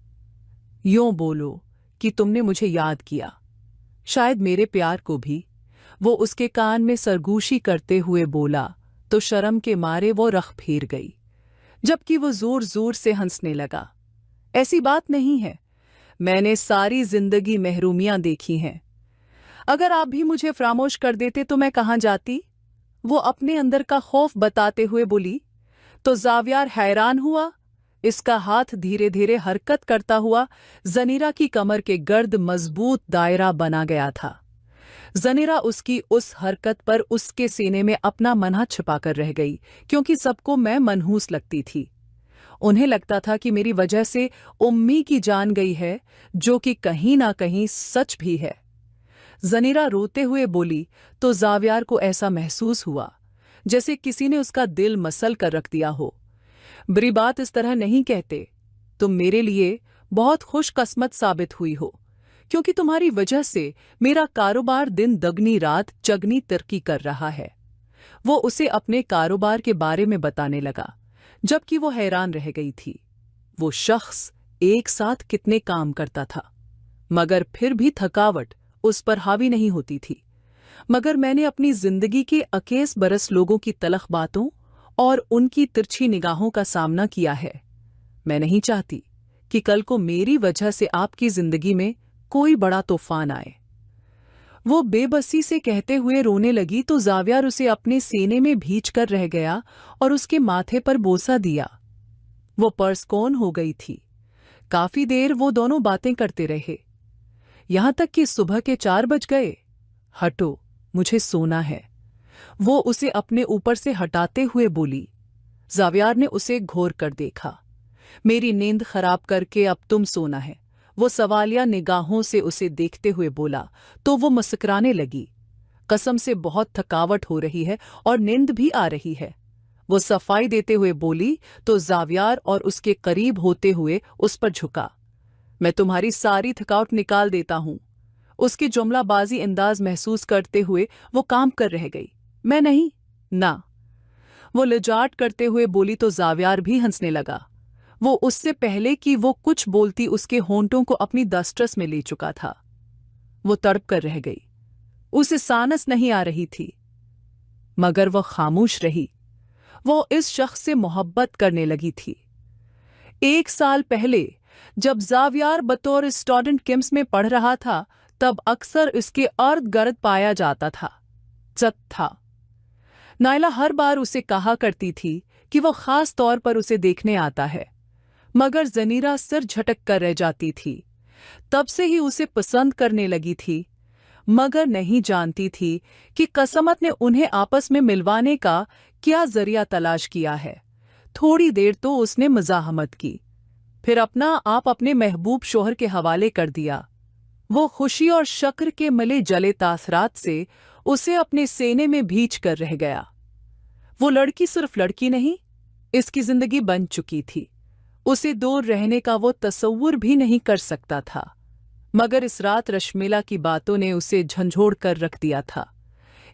यूं बोलो कि तुमने मुझे याद किया, शायद मेरे प्यार को भी, वो उसके कान में सरगोशी करते हुए बोला तो शर्म के मारे वो रख फेर गई, जबकि वो जोर जोर से हंसने लगा। ऐसी बात नहीं है, मैंने सारी जिंदगी महरूमियां देखी हैं। अगर आप भी मुझे फरामोश कर देते तो मैं कहाँ जाती? वो अपने अंदर का खौफ बताते हुए बोली। तो जावियार हैरान हुआ। इसका हाथ धीरे धीरे हरकत करता हुआ जनीरा की कमर के गर्द मजबूत दायरा बना गया था। जनीरा उसकी उस हरकत पर उसके सीने में अपना मनहा छिपाकर रह गई, क्योंकि सबको मैं मनहूस लगती थी। उन्हें लगता था कि मेरी वजह से उम्मी की जान गई है, जो कि कहीं ना कहीं सच भी है। जनीरा रोते हुए बोली तो जावियार को ऐसा महसूस हुआ जैसे किसी ने उसका दिल मसल कर रख दिया हो। बुरी बात इस तरह नहीं कहते, तुम मेरे लिए बहुत खुशकिस्मत साबित हुई हो, क्योंकि तुम्हारी वजह से मेरा कारोबार दिन दगनी रात चगनी तरक्की कर रहा है। वो उसे अपने कारोबार के बारे में बताने लगा, जबकि वो हैरान रह गई थी। वो शख्स एक साथ कितने काम करता था, मगर फिर भी थकावट उस पर हावी नहीं होती थी। मगर मैंने अपनी जिंदगी के 21 बरस लोगों की तलख बातों और उनकी तिरछी निगाहों का सामना किया है। मैं नहीं चाहती कि कल को मेरी वजह से आपकी जिंदगी में कोई बड़ा तूफान आए। वो बेबसी से कहते हुए रोने लगी तो जावियार उसे अपने सीने में भींच कर रह गया और उसके माथे पर बोसा दिया। वो परस्कौन हो गई थी। काफी देर वो दोनों बातें करते रहे, यहां तक कि सुबह के 4 बज गए। हटो, मुझे सोना है, वो उसे अपने ऊपर से हटाते हुए बोली। जावियार ने उसे घूर कर देखा। मेरी नींद खराब करके अब तुम सोना है, वो सवालिया निगाहों से उसे देखते हुए बोला तो वो मुस्कुराने लगी। कसम से बहुत थकावट हो रही है और नींद भी आ रही है, वो सफाई देते हुए बोली तो जावियार और उसके करीब होते हुए उस पर झुका। मैं तुम्हारी सारी थकावट निकाल देता हूं। उसकी जुमलाबाजी अंदाज महसूस करते हुए वो काम कर रह गई। मैं नहीं ना, वो लिजाट करते हुए बोली तो जावियार भी हंसने लगा। वो उससे पहले कि वो कुछ बोलती उसके होंठों को अपनी दस्तरस में ले चुका था। वो तड़प कर रह गई, उसे सांस नहीं आ रही थी, मगर वह खामोश रही। वो इस शख्स से मोहब्बत करने लगी थी। 1 साल पहले जब जावियार बतौर स्टूडेंट किम्स में पढ़ रहा था, तब अक्सर इसके अर्द गिर्द पाया जाता था। था नायला हर बार उसे कहा करती थी कि वो खास तौर पर उसे देखने आता है, मगर जनीरा सिर झटक कर रह जाती थी। तब से ही उसे पसंद करने लगी थी, मगर नहीं जानती थी कि कसमत ने उन्हें आपस में मिलवाने का क्या जरिया तलाश किया है। थोड़ी देर तो उसने मज़ाहमत की, फिर अपना आप अपने महबूब शोहर के हवाले कर दिया। वो खुशी और शक्र के मिले जले तासरात से उसे अपने सीने में भींच कर रह गया। वो लड़की सिर्फ लड़की नहीं, इसकी जिंदगी बन चुकी थी। उसे दूर रहने का वो तसव्वुर भी नहीं कर सकता था, मगर इस रात रश्मिला की बातों ने उसे झंझोड़ कर रख दिया था।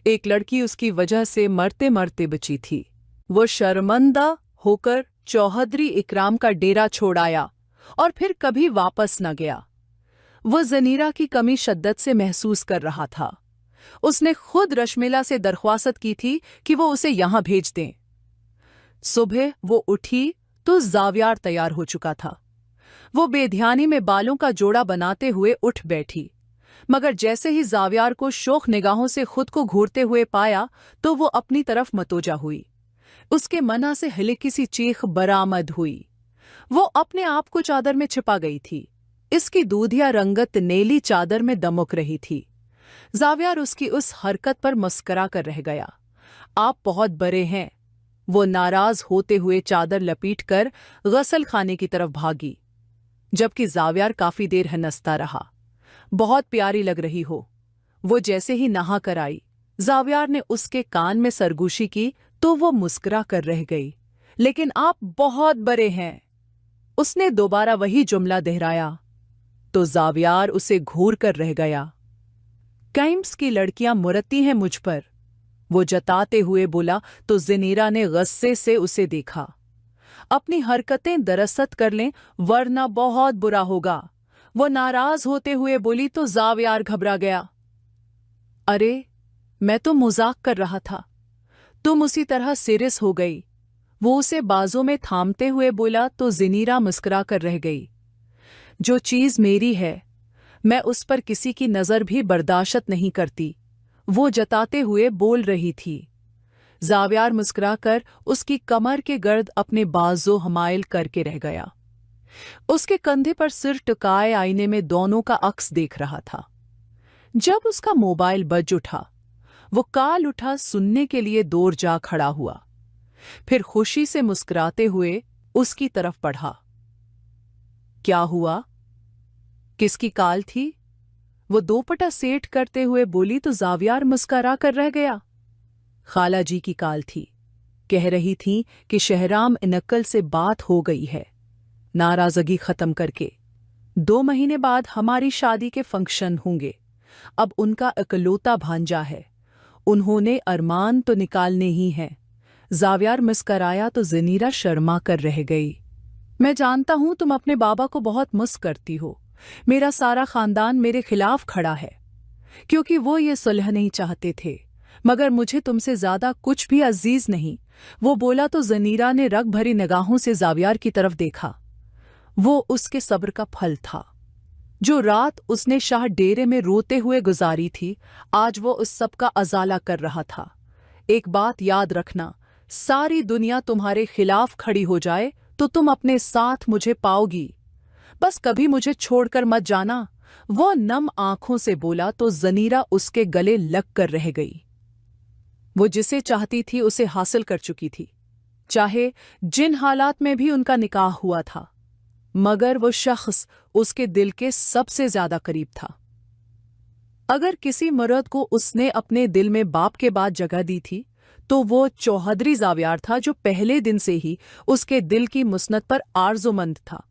एक लड़की उसकी वजह से मरते मरते बची थी। वो शर्मंदा होकर चौहद्री इकराम का डेरा छोड़ आया और फिर कभी वापस न गया। वो जनीरा की कमी शिद्दत से महसूस कर रहा था। उसने खुद रश्मिला से दरख्वास्त की थी कि वो उसे यहां भेज दें। सुबह वो उठी तो जावियार तैयार हो चुका था। वो बेध्यानी में बालों का जोड़ा बनाते हुए उठ बैठी, मगर जैसे ही जावियार को शोख निगाहों से खुद को घूरते हुए पाया तो वो अपनी तरफ मतोजा हुई। उसके मना से हल्की सी चीख बरामद हुई। वो अपने आप को चादर में छिपा गई थी। इसकी दूधिया रंगत नीली चादर में दमक रही थी। जावियर उसकी उस हरकत पर मुस्कुरा कर रह गया। आप बहुत बड़े हैं। वो नाराज होते हुए चादर लपेटकर गसल खाने की तरफ भागी, जबकि जावियर काफी देर हंसता रहा। बहुत प्यारी लग रही हो। वो जैसे ही नहा कर आई, जावियर ने उसके कान में सरगोशी की तो वो मुस्कुरा कर रह गई। लेकिन आप बहुत बड़े हैं। उसने दोबारा वही जुमला दोहराया तो जावियर उसे घूर कर रह गया। कैम्प्स की लड़कियां मुरती हैं मुझ पर, वो जताते हुए बोला तो ज़नीरा ने गुस्से से उसे देखा। अपनी हरकतें दरस्त कर लें वरना बहुत बुरा होगा, वो नाराज होते हुए बोली तो जावियर घबरा गया। अरे, मैं तो मजाक कर रहा था, तुम उसी तरह सीरियस हो गई। वो उसे बाजू में थामते हुए बोला तो ज़नीरा मुस्कुरा कर रह गई। जो चीज मेरी है मैं उस पर किसी की नजर भी बर्दाश्त नहीं करती, वो जताते हुए बोल रही थी। जावियर मुस्कुराकर उसकी कमर के गर्द अपने बाजू हमायल करके रह गया। उसके कंधे पर सिर टिकाए आईने में दोनों का अक्स देख रहा था। जब उसका मोबाइल बज उठा, वो काल उठा सुनने के लिए दूर जा खड़ा हुआ, फिर खुशी से मुस्कुराते हुए उसकी तरफ बढ़ा। क्या हुआ? किसकी काल थी? वो दोपटा सेट करते हुए बोली तो जावियर मुस्कुरा कर रह गया। खाला जी की काल थी। कह रही थी कि शहराम इनक्कल से बात हो गई है, नाराजगी खत्म करके 2 महीने बाद हमारी शादी के फंक्शन होंगे। अब उनका इकलौता भांजा है, उन्होंने अरमान तो निकालने ही हैं। जावियर मुस्कुराया तो ज़नीरा शर्मा कर रह गई। मैं जानता हूं तुम अपने बाबा को बहुत मिस करती हो। मेरा सारा खानदान मेरे खिलाफ खड़ा है, क्योंकि वो ये सुलह नहीं चाहते थे, मगर मुझे तुमसे ज्यादा कुछ भी अजीज नहीं, वो बोला तो ज़नीरा ने रग भरी निगाहों से जावियर की तरफ देखा। वो उसके सब्र का फल था। जो रात उसने शाह डेरे में रोते हुए गुजारी थी, आज वो उस सब का अजाला कर रहा था। एक बात याद रखना, सारी दुनिया तुम्हारे खिलाफ खड़ी हो जाए तो तुम अपने साथ मुझे पाओगी, बस कभी मुझे छोड़कर मत जाना। वो नम आंखों से बोला तो ज़नीरा उसके गले लग कर रह गई। वो जिसे चाहती थी उसे हासिल कर चुकी थी, चाहे जिन हालात में भी उनका निकाह हुआ था, मगर वो शख्स उसके दिल के सबसे ज्यादा करीब था। अगर किसी मर्द को उसने अपने दिल में बाप के बाद जगह दी थी तो वो चौहद्री जावियर था, जो पहले दिन से ही उसके दिल की मुसनद पर आरज़ूमंद था।